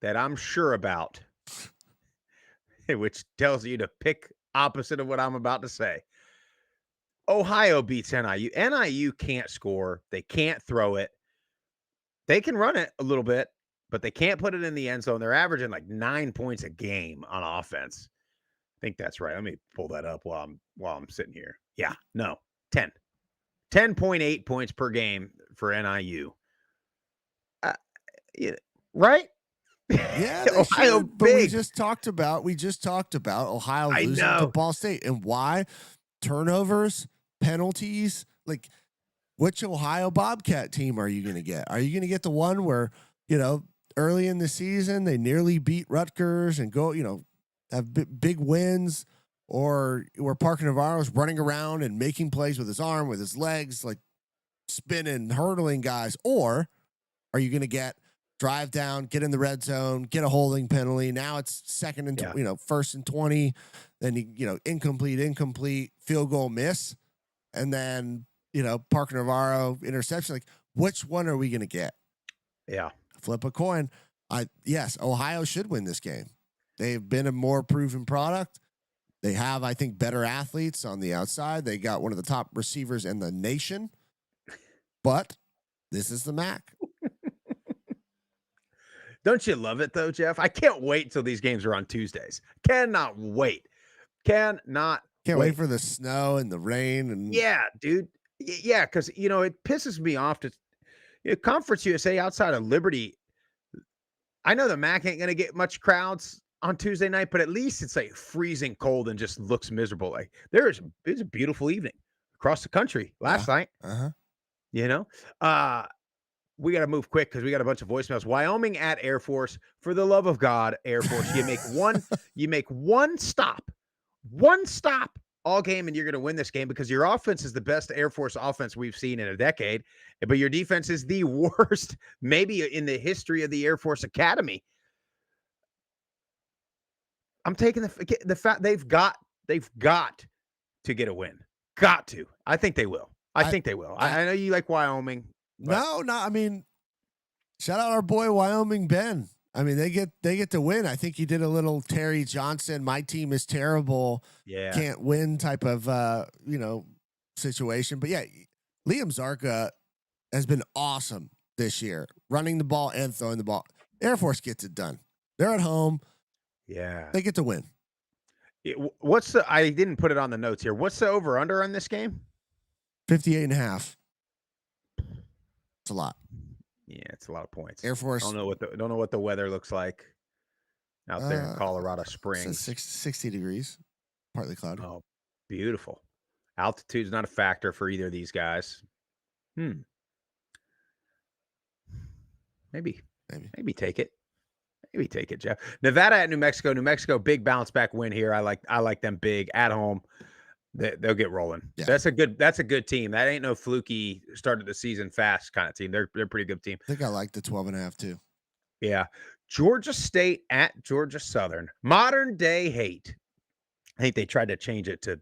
Speaker 1: that I'm sure about, which tells you to pick opposite of what I'm about to say, Ohio beats NIU. NIU can't score. They can't throw it. They can run it a little bit, but they can't put it in the end zone. They're averaging like 9 points a game on offense. I think that's right. Let me pull that up while I'm sitting here. Yeah, no, 10. 10.8 points per game for NIU. Yeah, right?
Speaker 9: Yeah,
Speaker 1: Ohio
Speaker 9: should, but we just talked about Ohio losing to Ball State. And why? Turnovers, penalties. Like, which Ohio Bobcat team are you going to get? Are you going to get the one where, you know, early in the season they nearly beat Rutgers and go, you know, have big wins, or where Parker Navarro's running around and making plays with his arm, with his legs, like spinning, hurdling guys? Or are you going to get drive down, get in the red zone, get a holding penalty? Now it's second and 1st and 20, then incomplete, field goal miss, and then Parker Navarro interception. Like, which one are we going to get?
Speaker 1: Yeah,
Speaker 9: flip a coin. Yes, Ohio should win this game. They've been a more proven product. They have, I think, better athletes on the outside. They got one of the top receivers in the nation. But this is the MAC.
Speaker 1: Don't you love it, though, Jeff? I can't wait till these games are on Tuesdays. Cannot wait. Can't
Speaker 9: wait for the snow and the rain. And
Speaker 1: yeah, dude. Yeah, because, it pisses me off to Conference USA outside of Liberty. I know the MAC ain't going to get much crowds on Tuesday night, but at least it's like freezing cold and just looks miserable. Like, it was a beautiful evening across the country last night.
Speaker 9: Uh-huh.
Speaker 1: We got to move quick because we got a bunch of voicemails. Wyoming at Air Force. For the love of God, Air Force, you make one stop all game, and you're going to win this game because your offense is the best Air Force offense we've seen in a decade, but your defense is the worst, maybe in the history of the Air Force Academy. I'm taking the fact they've got to get a win. Got to. I think they will. I think they will. I know you like Wyoming.
Speaker 9: No. I mean, shout out our boy Wyoming Ben. I mean, they get to win. I think he did a little Terry Johnson, my team is terrible, can't win type of situation. But yeah, Liam Zarka has been awesome this year, running the ball and throwing the ball. Air Force gets it done. They're at home.
Speaker 1: Yeah.
Speaker 9: They get to win.
Speaker 1: I didn't put it on the notes here. What's the over under on this game?
Speaker 9: 58.5. It's a lot.
Speaker 1: Yeah, it's a lot of points.
Speaker 9: Air Force.
Speaker 1: Don't know what the weather looks like out there in Colorado Springs.
Speaker 9: 60 degrees, partly cloudy.
Speaker 1: Oh, beautiful. Altitude's not a factor for either of these guys. Maybe take it. Maybe take it, Jeff. Nevada at New Mexico. New Mexico, big bounce back win here. I like them big at home. They'll get rolling. Yeah. That's a good team. That ain't no fluky started the season fast kind of team. They're a pretty good team.
Speaker 9: I think I like the 12.5 too.
Speaker 1: Yeah. Georgia State at Georgia Southern. Modern day hate. I think they tried to change it to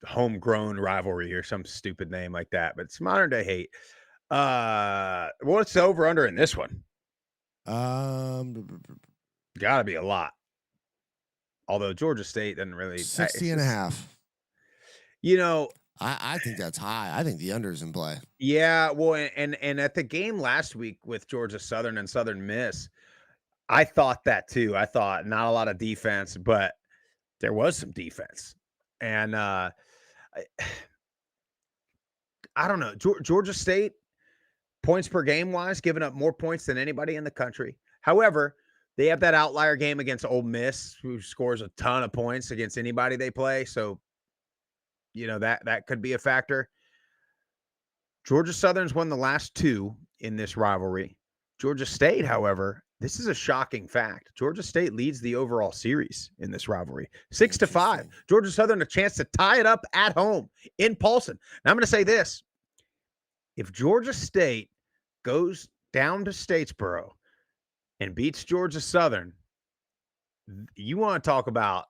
Speaker 1: homegrown rivalry or some stupid name like that, but it's modern day hate. What's the over under in this one? Gotta be a lot. Although Georgia State doesn't really
Speaker 9: 60.5. I think that's high. I think the under's in play.
Speaker 1: Yeah, well, and at the game last week with Georgia Southern and Southern Miss, I thought that too. I thought not a lot of defense, but there was some defense. And I don't know. Georgia State, points per game wise, giving up more points than anybody in the country. However, they have that outlier game against Ole Miss, who scores a ton of points against anybody they play. So, that could be a factor. Georgia Southern's won the last two in this rivalry. Georgia State, however, this is a shocking fact. Georgia State leads the overall series in this rivalry, 6-5. Georgia Southern a chance to tie it up at home in Paulson. Now I'm going to say this: if Georgia State goes down to Statesboro and beats Georgia Southern, you want to talk about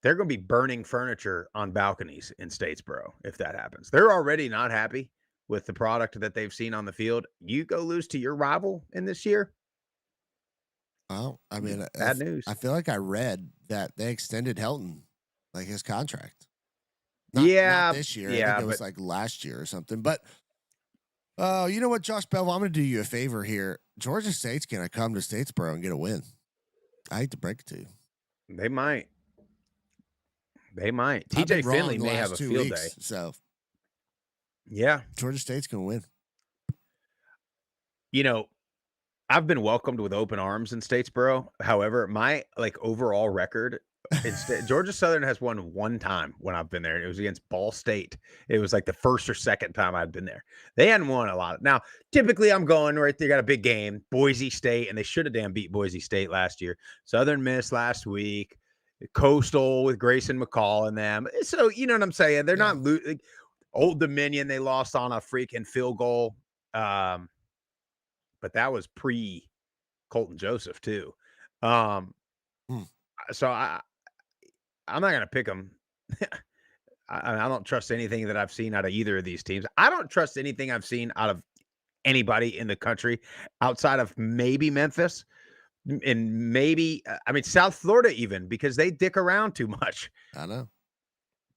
Speaker 1: they're going to be burning furniture on balconies in Statesboro if that happens. They're already not happy with the product that they've seen on the field. You go lose to your rival in this year.
Speaker 9: Well, I mean,
Speaker 1: bad news.
Speaker 9: I feel like I read that they extended Helton, like his contract.
Speaker 1: Not
Speaker 9: this year. I think it was like last year or something. But you know what, Josh Bell, I'm going to do you a favor here. Georgia State's going to come to Statesboro and get a win. I hate to break it to you.
Speaker 1: They might. TJ Finley may have a field day.
Speaker 9: So,
Speaker 1: yeah.
Speaker 9: Georgia State's going to
Speaker 1: win. I've been welcomed with open arms in Statesboro. However, my overall record, Georgia Southern has won one time when I've been there, and it was against Ball State. It was like the first or second time I'd been there. They hadn't won a lot. Now, typically I'm going right. They got a big game, Boise State, and they should have damn beat Boise State last year. Southern Miss last week. Coastal with Grayson McCall and them. So, you know what I'm saying? They're not Old Dominion. They lost on a freaking field goal. But that was pre Colton Joseph too. So I'm not going to pick them. I don't trust anything that I've seen out of either of these teams. I don't trust anything I've seen out of anybody in the country outside of maybe Memphis. And maybe, South Florida even, because they dick around too much.
Speaker 9: I know.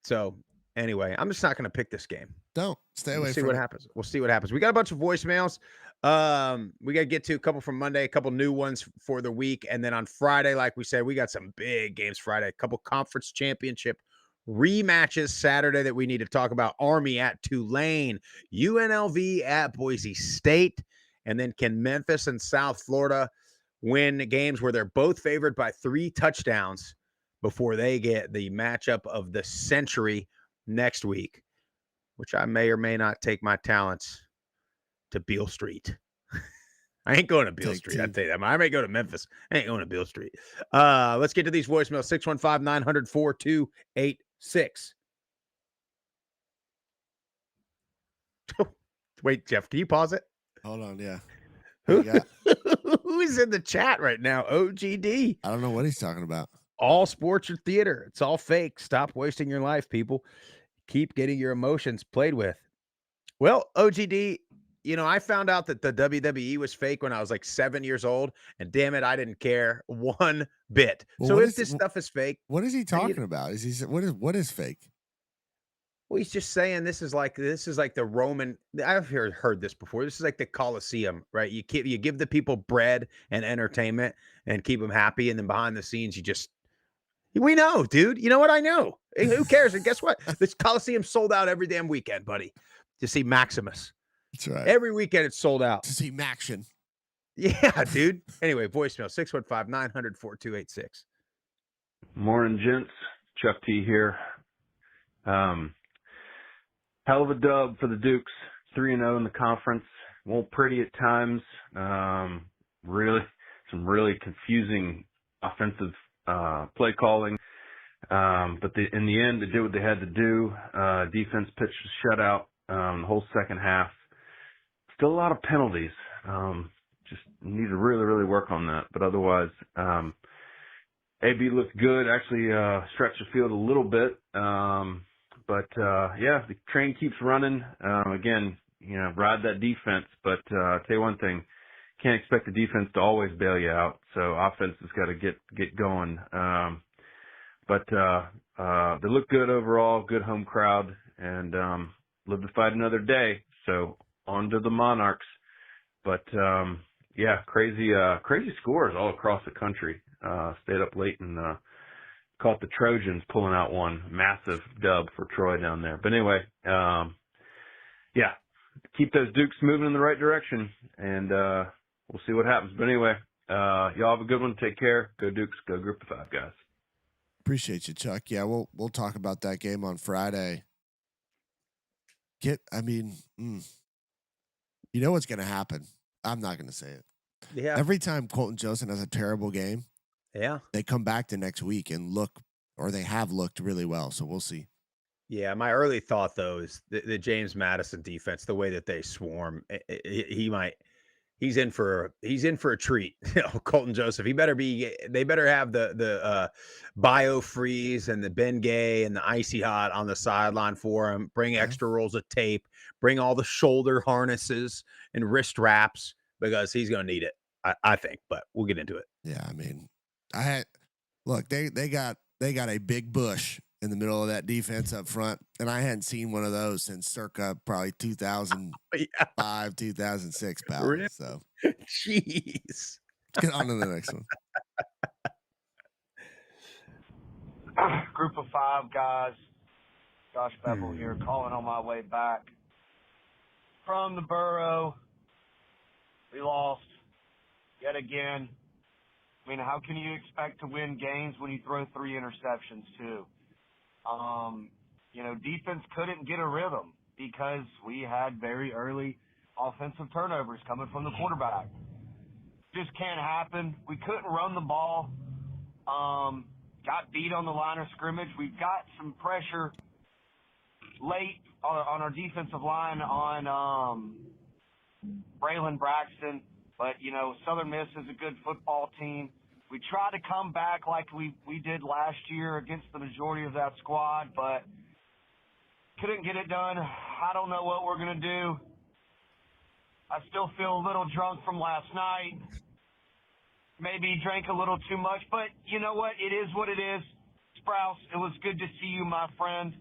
Speaker 1: So anyway, I'm just not going to pick this game.
Speaker 9: Don't stay away.
Speaker 1: We'll see what happens. We'll see what happens. We got a bunch of voicemails. We got to get to a couple from Monday, a couple new ones for the week. And then on Friday, like we said, we got some big games Friday, a couple conference championship rematches Saturday that we need to talk about. Army at Tulane, UNLV at Boise State. And then can Memphis and South Florida win games where they're both favored by 3 touchdowns before they get the matchup of the century next week? which I may or may not take my talents to Beale Street. I ain't going to Beale Street. I tell you that. I may go to Memphis. I ain't going to Beale Street. Let's get to these voicemails. 615-900-4286. Wait, Jeff, can you pause it?
Speaker 9: Hold on, yeah.
Speaker 1: Who's in the chat right now? OGD.
Speaker 9: I don't know what he's talking about.
Speaker 1: All sports or theater. It's all fake. Stop wasting your life, people. Keep getting your emotions played with. Well, OGD, I found out that the WWE was fake when I was like 7 years old, and damn it, I didn't care one bit.
Speaker 9: Well,
Speaker 1: so if this stuff is fake,
Speaker 9: what is he talking about? What is fake?
Speaker 1: Well, he's just saying this is like the Roman. I've heard this before. This is like the Colosseum, right? You give the people bread and entertainment and keep them happy, and then behind the scenes, we know, dude. You know what? I know. Who cares? And guess what? This Coliseum sold out every damn weekend, buddy. To see Maximus.
Speaker 9: That's right.
Speaker 1: Every weekend it's sold out.
Speaker 9: To see Maction.
Speaker 1: Yeah, dude. Anyway, voicemail 615-900-4286.
Speaker 10: Morning, gents. Chuck T here. Hell of a dub for the Dukes. 3-0 in the conference. Won't pretty at times. Really, some really confusing offensive play calling. But in the end, they did what they had to do. Defense pitched a shutout the whole second half. Still a lot of penalties. Just need to really, really work on that. But otherwise, AB looked good. Actually, stretched the field a little bit. But yeah, the train keeps running. Again, ride that defense. But I'll tell you one thing, can't expect the defense to always bail you out. So offense has got to get going. But they look good overall, good home crowd, and live to fight another day. So on to the Monarchs. But yeah, crazy scores all across the country. Stayed up late and caught the Trojans pulling out one massive dub for Troy down there. But anyway, yeah, keep those Dukes moving in the right direction, and we'll see what happens. But anyway, y'all have a good one. Take care. Go Dukes. Go Group of Five, guys.
Speaker 9: Appreciate you, Chuck. Yeah, we'll talk about that game on Friday. You know what's going to happen. I'm not going to say it.
Speaker 1: Yeah.
Speaker 9: Every time Colton Joseph has a terrible game,
Speaker 1: yeah,
Speaker 9: they come back the next week and they have looked really well. So we'll see.
Speaker 1: Yeah, my early thought though is the James Madison defense, the way that they swarm, he's in for a treat. Colton Joseph, they better have the bio freeze and the Ben Gay and the icy hot on the sideline for him. Bring extra rolls of tape, bring all the shoulder harnesses and wrist wraps because he's going to need it. I think, but we'll get into it.
Speaker 9: Yeah, they got a big bush in the middle of that defense up front, and I hadn't seen one of those since circa probably 2005, 2006, pal.
Speaker 1: Really?
Speaker 9: So,
Speaker 1: jeez.
Speaker 9: Get on to the next one.
Speaker 11: Group of Five guys. Josh Bevel here, calling on my way back from the Borough. We lost yet again. How can you expect to win games when you throw 3 interceptions too? Defense couldn't get a rhythm because we had very early offensive turnovers coming from the quarterback. Just can't happen. We couldn't run the ball. Got beat on the line of scrimmage. We've got some pressure late on our defensive line on Braylon Braxton. But, Southern Miss is a good football team. We tried to come back like we did last year against the majority of that squad, but couldn't get it done. I don't know what we're going to do. I still feel a little drunk from last night. Maybe drank a little too much, but you know what? It is what it is. Sprouse, it was good to see you, my friend.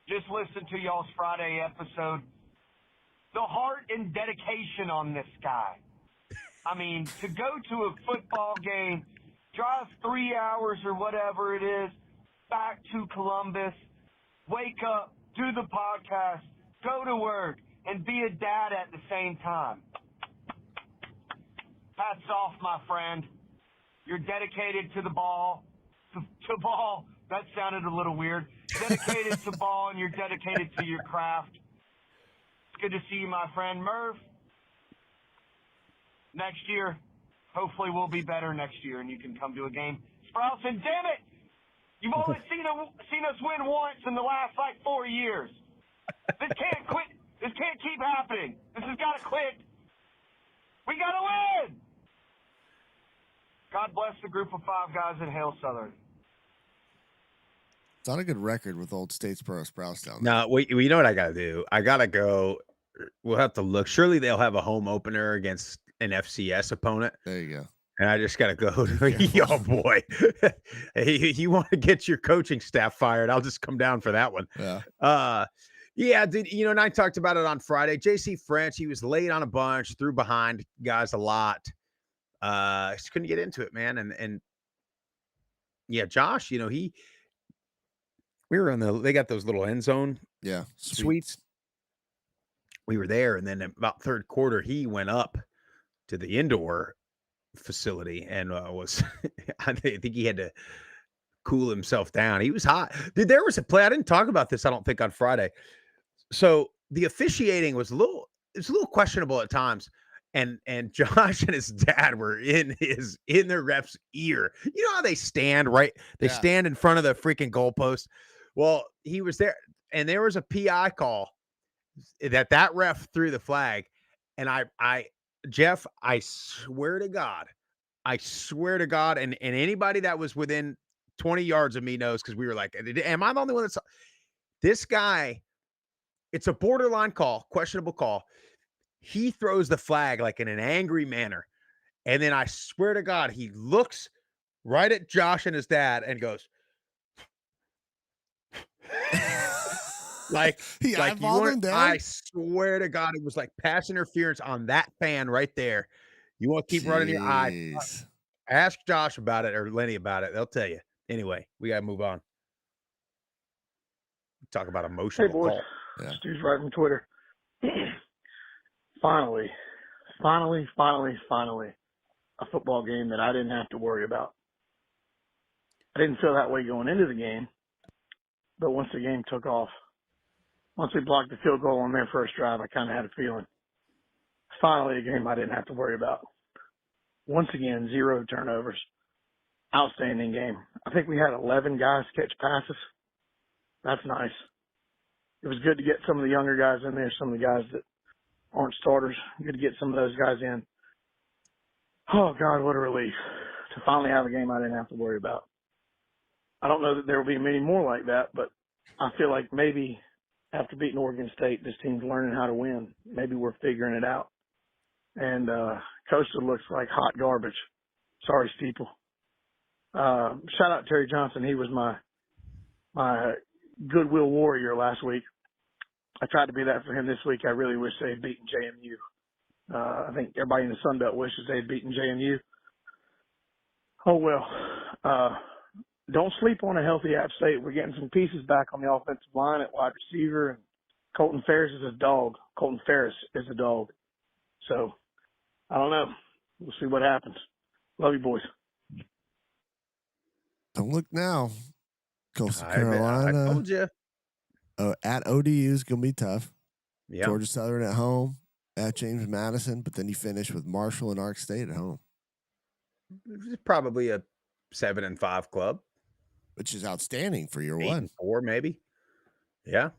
Speaker 11: Just listen to y'all's Friday episode. The heart and dedication on this guy. To go to a football game, drive 3 hours or whatever it is, back to Columbus, wake up, do the podcast, go to work, and be a dad at the same time. Hats off, my friend. You're dedicated to the ball. To ball, that sounded a little weird. dedicated to ball and you're dedicated to your craft. It's good to see you, my friend Merv. Next year, hopefully we'll be better next year and you can come to a game. Sprouse, and damn it, you've only seen us win once in the last, 4 years. This can't quit. This can't keep happening. This has got to quit. We got to win. God bless the group of 5 guys at Hail Southern.
Speaker 9: It's not a good record with old Statesboro Sprouse down there.
Speaker 1: No, you know what I got to do? I got to go. We'll have to look. Surely they'll have a home opener against an FCS opponent.
Speaker 9: There you go.
Speaker 1: And I just got to go. Oh, boy. You want to get your coaching staff fired, I'll just come down for that one.
Speaker 9: Yeah.
Speaker 1: And I talked about it on Friday. J.C. French, he was late on a bunch, threw behind guys a lot. Just couldn't get into it, man. And yeah, Josh, we were they got those little end zone suites. We were there, and then about third quarter, he went up to the indoor facility and I think he had to cool himself down. He was hot. Dude, there was a play. I didn't talk about this, I don't think, on Friday. So the officiating was a little questionable at times. And Josh and his dad were in their ref's ear. You know how they stand, right? They stand in front of the freaking goalpost. Well, he was there, and there was a PI call that ref threw the flag. And Jeff, I swear to God, and anybody that was within 20 yards of me knows, because we were like, am I the only one that saw this guy? It's a borderline call, questionable call. He throws the flag like in an angry manner. And then I swear to God, he looks right at Josh and his dad and goes, I swear to God, it was like pass interference on that fan right there. You want to keep running your eye. Ask Josh about it or Lenny about it. They'll tell you. Anyway, we got to move on. Talk about emotional.
Speaker 12: Hey, boys. Stu's right from Twitter. Finally, a football game that I didn't have to worry about. I didn't feel that way going into the game, but once the game took off, once we blocked the field goal on their first drive, I kind of had a feeling. Finally, a game I didn't have to worry about. Once again, 0 turnovers. Outstanding game. I think we had 11 guys catch passes. That's nice. It was good to get some of the younger guys in there, some of the guys that aren't starters. Good to get some of those guys in. Oh, God, what a relief to finally have a game I didn't have to worry about. I don't know that there will be many more like that, but I feel like maybe after beating Oregon State, this team's learning how to win. Maybe we're figuring it out. And Coastal looks like hot garbage. Sorry, Steeple. Shout out Terry Johnson. He was my goodwill warrior last week. I tried to be that for him this week. I really wish they had beaten JMU. I think everybody in the Sun Belt wishes they had beaten JMU. Oh, well. Don't sleep on a healthy App State. We're getting some pieces back on the offensive line at wide receiver, and Colton Ferris is a dog. So, I don't know. We'll see what happens. Love you, boys.
Speaker 9: Don't look now. Coastal Carolina.
Speaker 1: I told you.
Speaker 9: At ODU is going to be tough.
Speaker 1: Yeah.
Speaker 9: Georgia Southern at home, at James Madison, but then you finish with Marshall and Ark State at home.
Speaker 1: It's probably a 7-5 club,
Speaker 9: which is outstanding for your
Speaker 1: 8-4 maybe. Yeah.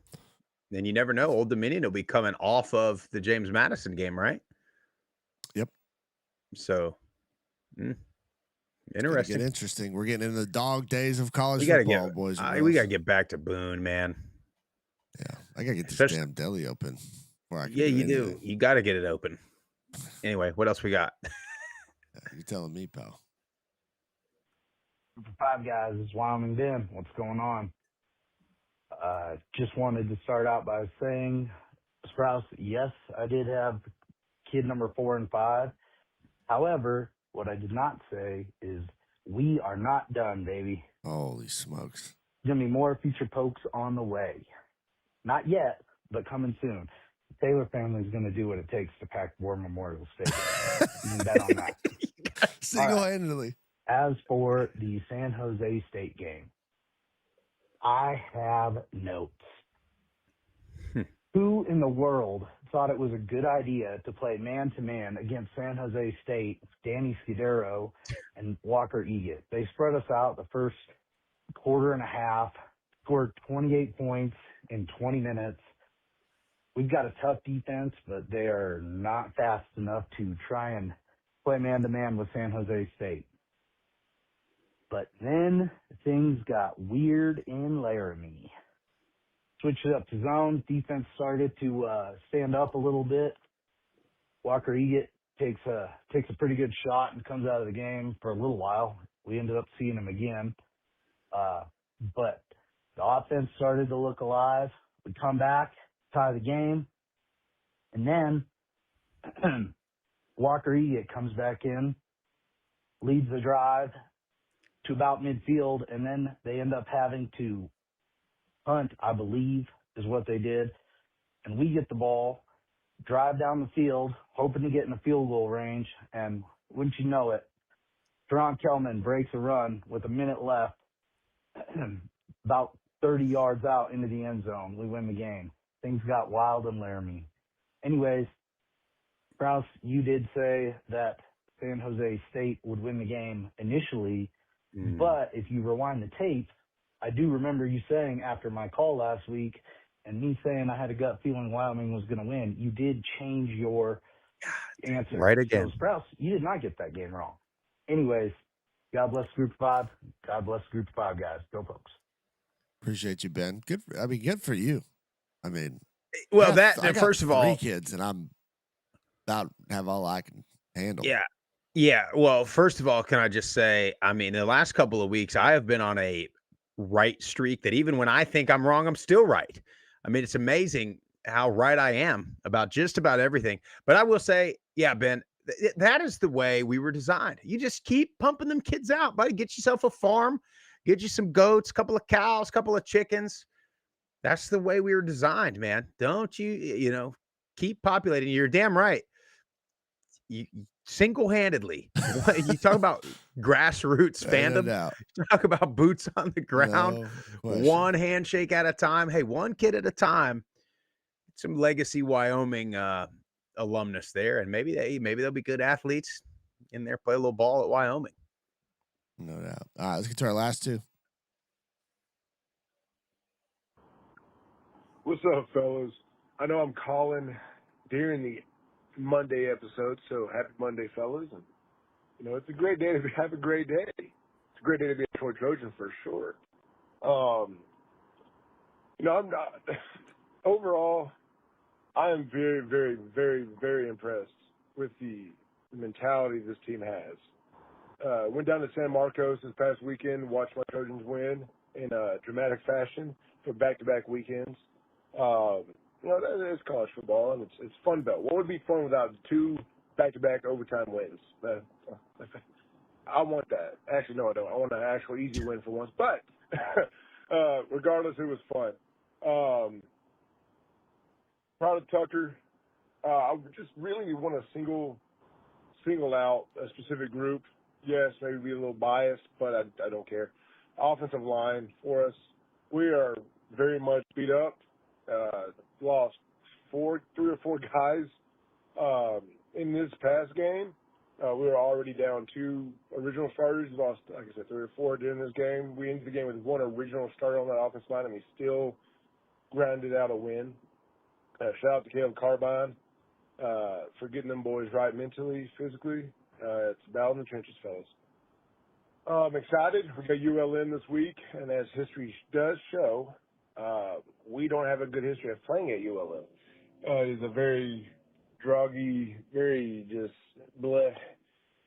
Speaker 1: Then you never know. Old Dominion will be coming off of the James Madison game, right?
Speaker 9: Yep.
Speaker 1: So, interesting.
Speaker 9: Get interesting. We're getting into the dog days of college football, boys.
Speaker 1: We got to get back to Boone, man.
Speaker 9: Yeah, I got to get this damn deli open.
Speaker 1: Yeah, you do. You got to get it open. Anyway, what else we got?
Speaker 9: You're telling me, pal.
Speaker 13: For 5 guys, it's Wyoming Ben. What's going on? Just wanted to start out by saying, Sprouse, yes, I did have kid number 4 and 5. However, what I did not say is we are not done, baby.
Speaker 9: Holy smokes.
Speaker 13: There's going to be more feature pokes on the way. Not yet, but coming soon. The Taylor family is going to do what it takes to pack War Memorial Stadium. You can bet on that.
Speaker 9: Single-handedly.
Speaker 13: As for the San Jose State game, I have notes. Who in the world thought it was a good idea to play man-to-man against San Jose State, Danny Scudero, and Walker Egan? They spread us out the first quarter and a half, scored 28 points in 20 minutes. We've got a tough defense, but they are not fast enough to try and play man-to-man with San Jose State. But then things got weird in Laramie. Switched it up to zone. Defense started to stand up a little bit. Walker Egan takes a pretty good shot and comes out of the game for a little while. We ended up seeing him again. But the offense started to look alive. We come back, tie the game. And then Walker Egan comes back in, leads the drive to about midfield, and then they end up having to punt, I believe, is what they did. And we get the ball, drive down the field, hoping to get in the field goal range. And wouldn't you know it, Teron Kelman breaks a run with a minute left, about 30 yards out into the end zone. We win the game. Things got wild in Laramie. Anyways, Kraus, you did say that San Jose State would win the game initially, but if you rewind the tape, I do remember you saying after my call last week and me saying I had a gut feeling Wyoming was going to win, you did change your answer.
Speaker 1: Right again.
Speaker 13: So, Sprouse, you did not get that game wrong. Anyways, God bless Group 5. God bless Group 5, guys. Go, folks.
Speaker 9: Appreciate you, Ben. Good for you. I mean,
Speaker 1: Well,
Speaker 9: I got
Speaker 1: first of all,
Speaker 9: 3 kids, and I'm about to have all I can handle.
Speaker 1: Yeah. Yeah. Well, first of all, can I just say, I mean, the last couple of weeks, I have been on a right streak that even when I think I'm wrong, I'm still right. I mean, it's amazing how right I am about just about everything. But I will say, yeah, Ben, that is the way we were designed. You just keep pumping them kids out, buddy. Get yourself a farm, get you some goats, a couple of cows, a couple of chickens. That's the way we were designed, man. Don't you keep populating. You're damn right. You single-handedly, you talk about grassroots fandom, you talk about boots on the ground, one handshake at a time. Hey, one kid at a time. Some legacy Wyoming alumnus there, and maybe they'll be good athletes in there, play a little ball at Wyoming.
Speaker 9: No doubt. All right, let's get to our last 2.
Speaker 14: What's up, fellas? I know I'm calling during the Monday episode, so happy Monday, fellas. And, it's a great day to have a great day. It's a great day to be a Troy Trojan for sure. I'm not, overall, I am very, very, very, very impressed with the mentality this team has. Went down to San Marcos this past weekend, watched my Trojans win in dramatic fashion for back-to-back weekends. That is college football, and it's fun belt. What would be fun without 2 back-to-back overtime wins? I want that. Actually, no, I don't. I want an actual easy win for once. But regardless, it was fun. Proud of Tucker. I just really want to single out a specific group. Yes, maybe be a little biased, but I don't care. Offensive line for us, we are very much beat up. Lost 3 or 4 guys in this past game. We were already down 2 original starters. We lost, like I said, 3 or 4 during this game. We ended the game with 1 original starter on that offensive line, and we still grounded out a win. Shout out to Caleb Carbine for getting them boys right mentally, physically. It's battle in the trenches, fellas. I'm excited. We got ULM this week, and as history does show, we don't have a good history of playing at ULM. It's a very druggy, very just bleh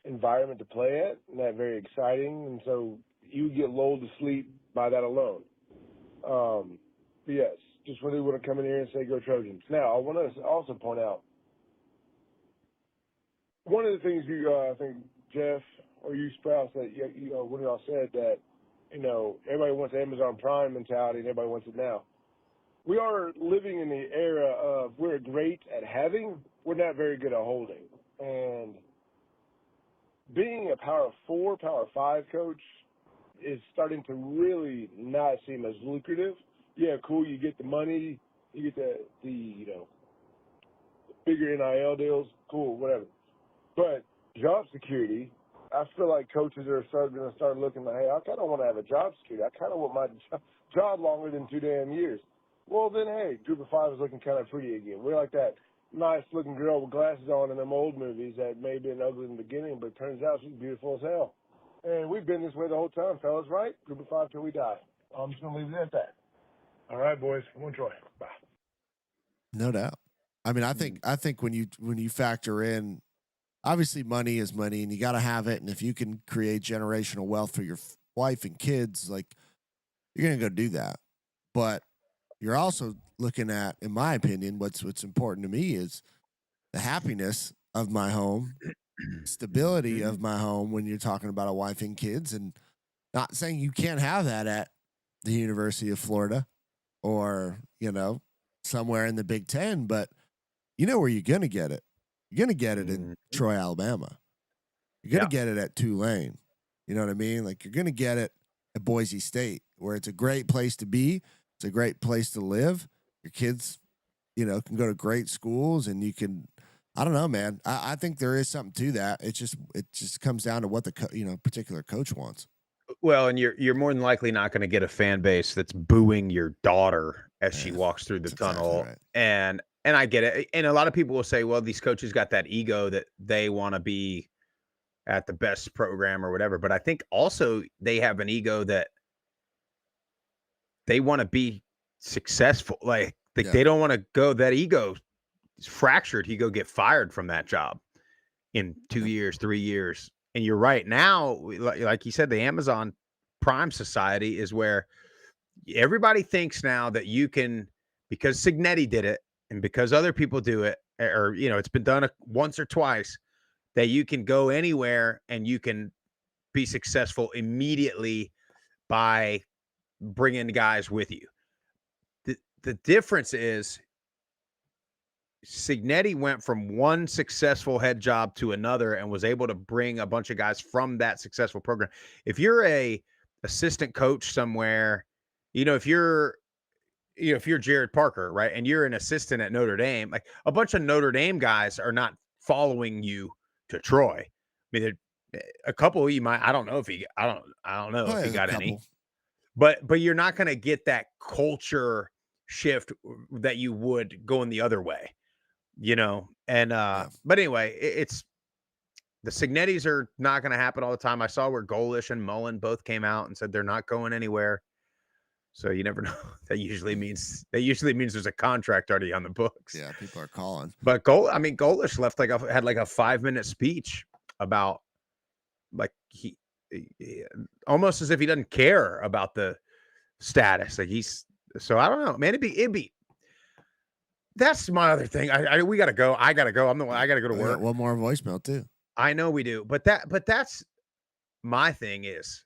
Speaker 14: environment to play at, and that very exciting. And so you get lulled to sleep by that alone. Yes, just really want to come in here and say go Trojans. Now, I want to also point out one of the things I think Jeff or you, Sprouse, that one of y'all said that everybody wants Amazon Prime mentality and everybody wants it now. We are living in the era of we're great at having, we're not very good at holding. And being a Power 4, Power 5 coach is starting to really not seem as lucrative. Yeah, cool. You get the money, you get the bigger NIL deals, cool, whatever. But job security, I feel like coaches are going to start looking like, hey, I kind of want to have a job security. I kind of want my job longer than 2 damn years. Well, then, hey, Group of Five is looking kind of pretty again. We're like that nice-looking girl with glasses on in them old movies that may have been ugly in the beginning, but it turns out she's beautiful as hell. And we've been this way the whole time, fellas, right? Group of Five till we die. I'm just going to leave it at that. All right, boys. We'll enjoy. Bye.
Speaker 9: No doubt. I mean, I think when you factor in, obviously money is money and you got to have it. And if you can create generational wealth for your wife and kids, like you're going to go do that. But you're also looking at, in my opinion, what's important to me is the happiness of my home, stability of my home when you're talking about a wife and kids, and not saying you can't have that at the University of Florida or, somewhere in the Big Ten, but you know where you're going to get it. You're going to get it in Troy, Alabama. You're going to get it at Tulane. You know what I mean? Like, you're going to get it at Boise State, where it's a great place to be. It's a great place to live. Your kids, can go to great schools, and you can, I don't know, man. I think there is something to that. It just comes down to what the particular coach wants.
Speaker 1: Well, and you're more than likely not going to get a fan base that's booing your daughter as she walks through the tunnel.
Speaker 9: Exactly right.
Speaker 1: And I get it. And a lot of people will say, well, these coaches got that ego that they want to be at the best program or whatever. But I think also they have an ego that they want to be successful. Like they don't want to go, that ego is fractured. He go get fired from that job in 2 years, 3 years. And you're right. Now, like you said, the Amazon Prime Society is where everybody thinks now that you can, because Signetti did it and because other people do it, or, it's been done once or twice, that you can go anywhere and you can be successful immediately by bringing guys with you. The difference is Signetti went from one successful head job to another and was able to bring a bunch of guys from that successful program. If you're a assistant coach somewhere, if you're Jared Parker, right, and you're an assistant at Notre Dame, like a bunch of Notre Dame guys are not following you to Troy. I mean, a couple you might. I don't know if he got any, but you're not going to get that culture shift that you would going the other way. And but anyway, it's the Signettis are not going to happen all the time. I saw where Golish and Mullen both came out and said they're not going anywhere. So you never know. That usually means there's a contract already on the books.
Speaker 9: Yeah, people are calling.
Speaker 1: But Golish left had like a 5-minute speech about like he almost as if he doesn't care about the status. Like so I don't know, man. It'd be. That's my other thing. We gotta go. I gotta go. I gotta go to work.
Speaker 9: One more voicemail too.
Speaker 1: I know we do, but that's my thing is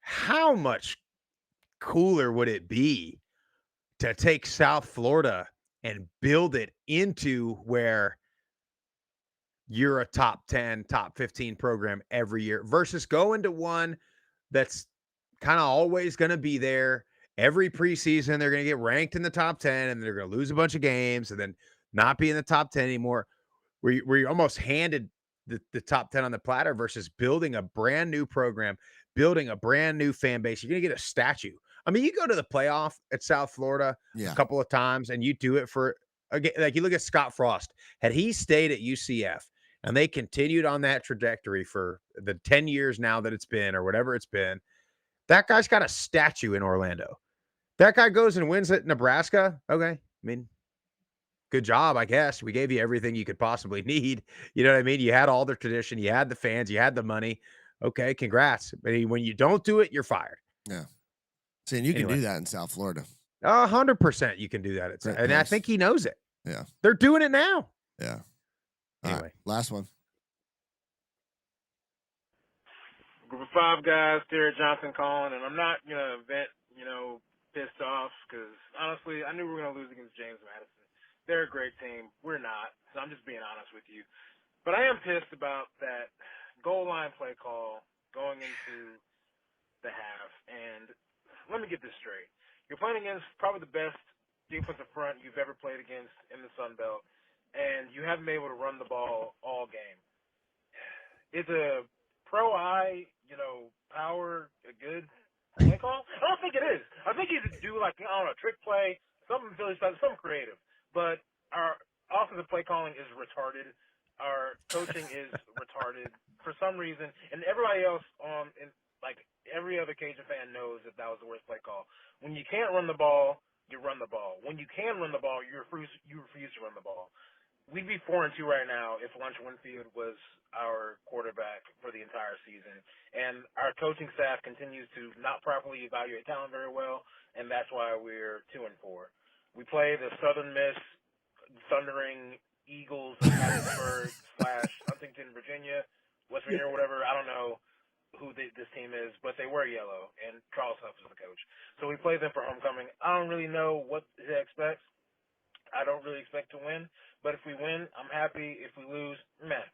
Speaker 1: how much cooler would it be to take South Florida and build it into where you're a top 10, top 15 program every year versus going to one that's kind of always going to be there. Every preseason, they're going to get ranked in the top 10 and they're going to lose a bunch of games and then not be in the top 10 anymore. Where you almost handed the top 10 on the platter versus building a brand new program, building a brand new fan base. You're going to get a statue. I mean, you go to the playoff at South Florida a couple of times and you do it for, again, like you look at Scott Frost. Had he stayed at UCF and they continued on that trajectory for the 10 years now that it's been or whatever it's been, that guy's got a statue in Orlando. That guy goes and wins at Nebraska. Okay. I mean, good job, I guess. We gave you everything you could possibly need. You know what I mean? You had all the tradition. You had the fans. You had the money. Okay, congrats. But when you don't do it, you're fired.
Speaker 9: Yeah. See, and you can do that in South Florida.
Speaker 1: 100% you can do that. And I think he knows it.
Speaker 9: Yeah.
Speaker 1: They're doing it now.
Speaker 9: Yeah.
Speaker 1: Anyway.
Speaker 9: Right, last one.
Speaker 15: Group of Five guys, Terry Johnson calling, and I'm not going to vent, pissed off because, honestly, I knew we were going to lose against James Madison. They're a great team. We're not, so I'm just being honest with you. But I am pissed about that goal line play call going into the half. And let me get this straight. You're playing against probably the best defensive front you've ever played against in the Sun Belt, and you haven't been able to run the ball all game. Is a pro eye, power a good play call? I don't think it is. I think you do a trick play, something Philly style, something creative. But our offensive play calling is retarded. Our coaching is retarded for some reason, and everybody else every other Cajun fan knows that was the worst play call. When you can't run the ball, you run the ball. When you can run the ball, you refuse to run the ball. We'd be 4-2 right now if Lunch Winfield was our quarterback for the entire season. And our coaching staff continues to not properly evaluate talent very well, and that's why we're 2-4. We play the Southern Miss Thundering Eagles of Hattiesburg / Huntington, Virginia, West Virginia, or whatever. I don't know who this team is, but they wear yellow, and Charles Huff is the coach. So we play them for homecoming. I don't really know what he expects. I don't really expect to win, but if we win, I'm happy. If we lose,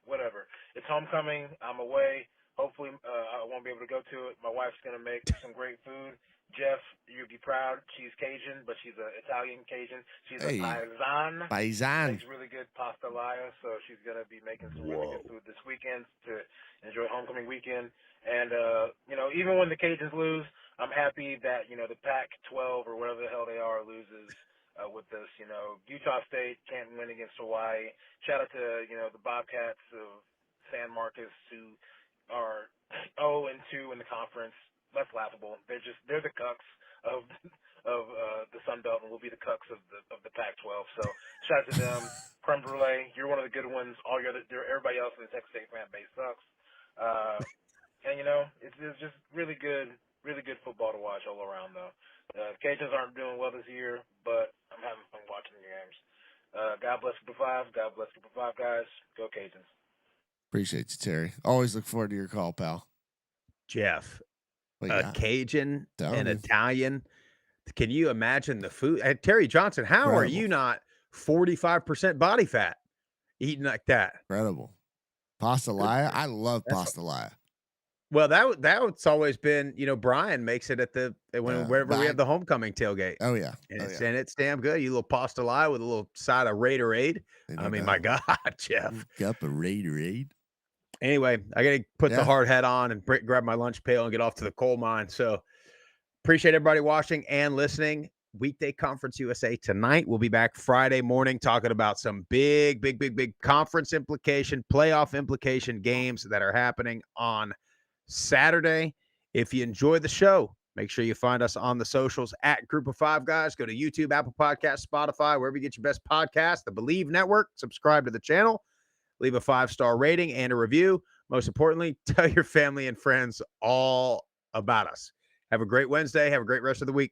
Speaker 15: whatever. It's homecoming. I'm away. Hopefully, I won't be able to go to it. My wife's going to make some great food. Jeff, you'd be proud. She's Cajun, but she's an Italian Cajun. She's a paisan. Makes really good pasta laya, so she's going to be making some really good food this weekend to enjoy homecoming weekend. And, even when the Cajuns lose, I'm happy that, the Pac-12 or whatever the hell they are loses with this. Utah State can't win against Hawaii. Shout out to, the Bobcats of San Marcos who are 0-2 in the conference. That's laughable. They're the cucks of the Sun Belt, and will be the cucks of the Pac-12. So shout out to them. Creme brulee, you're one of the good ones. Everybody else in the Texas State fan base sucks. And it's just really good football to watch all around, though. Cajuns aren't doing well this year, but I'm having fun watching the games. God bless Group of 5. God bless Group of 5, guys. Go Cajuns.
Speaker 9: Appreciate you, Terry. Always look forward to your call, pal.
Speaker 1: Jeff, Cajun and Italian. Can you imagine the food? Terry Johnson, how are you not 45% body fat eating like that?
Speaker 9: Incredible. Pasta laya. I love pasta laya.
Speaker 1: Well, that's always been, Brian makes it at wherever we have the homecoming tailgate.
Speaker 9: Oh yeah,
Speaker 1: and it's damn good. You little pasta lye with a little side of Raiderade. I mean, my God, Jeff.
Speaker 9: Cup of Raiderade.
Speaker 1: Anyway, I got to put the hard hat on and grab my lunch pail and get off to the coal mine. So appreciate everybody watching and listening. Weekday Conference USA tonight. We'll be back Friday morning talking about some big conference implication, playoff implication games that are happening on Saturday. If you enjoy the show, make sure you find us on the socials at Group of 5 Guys. Go to YouTube, Apple Podcasts, Spotify, wherever you get your best podcast, the Believe Network. Subscribe to the channel. Leave a 5-star rating and a review. Most importantly, tell your family and friends all about us. Have a great Wednesday. Have a great rest of the week.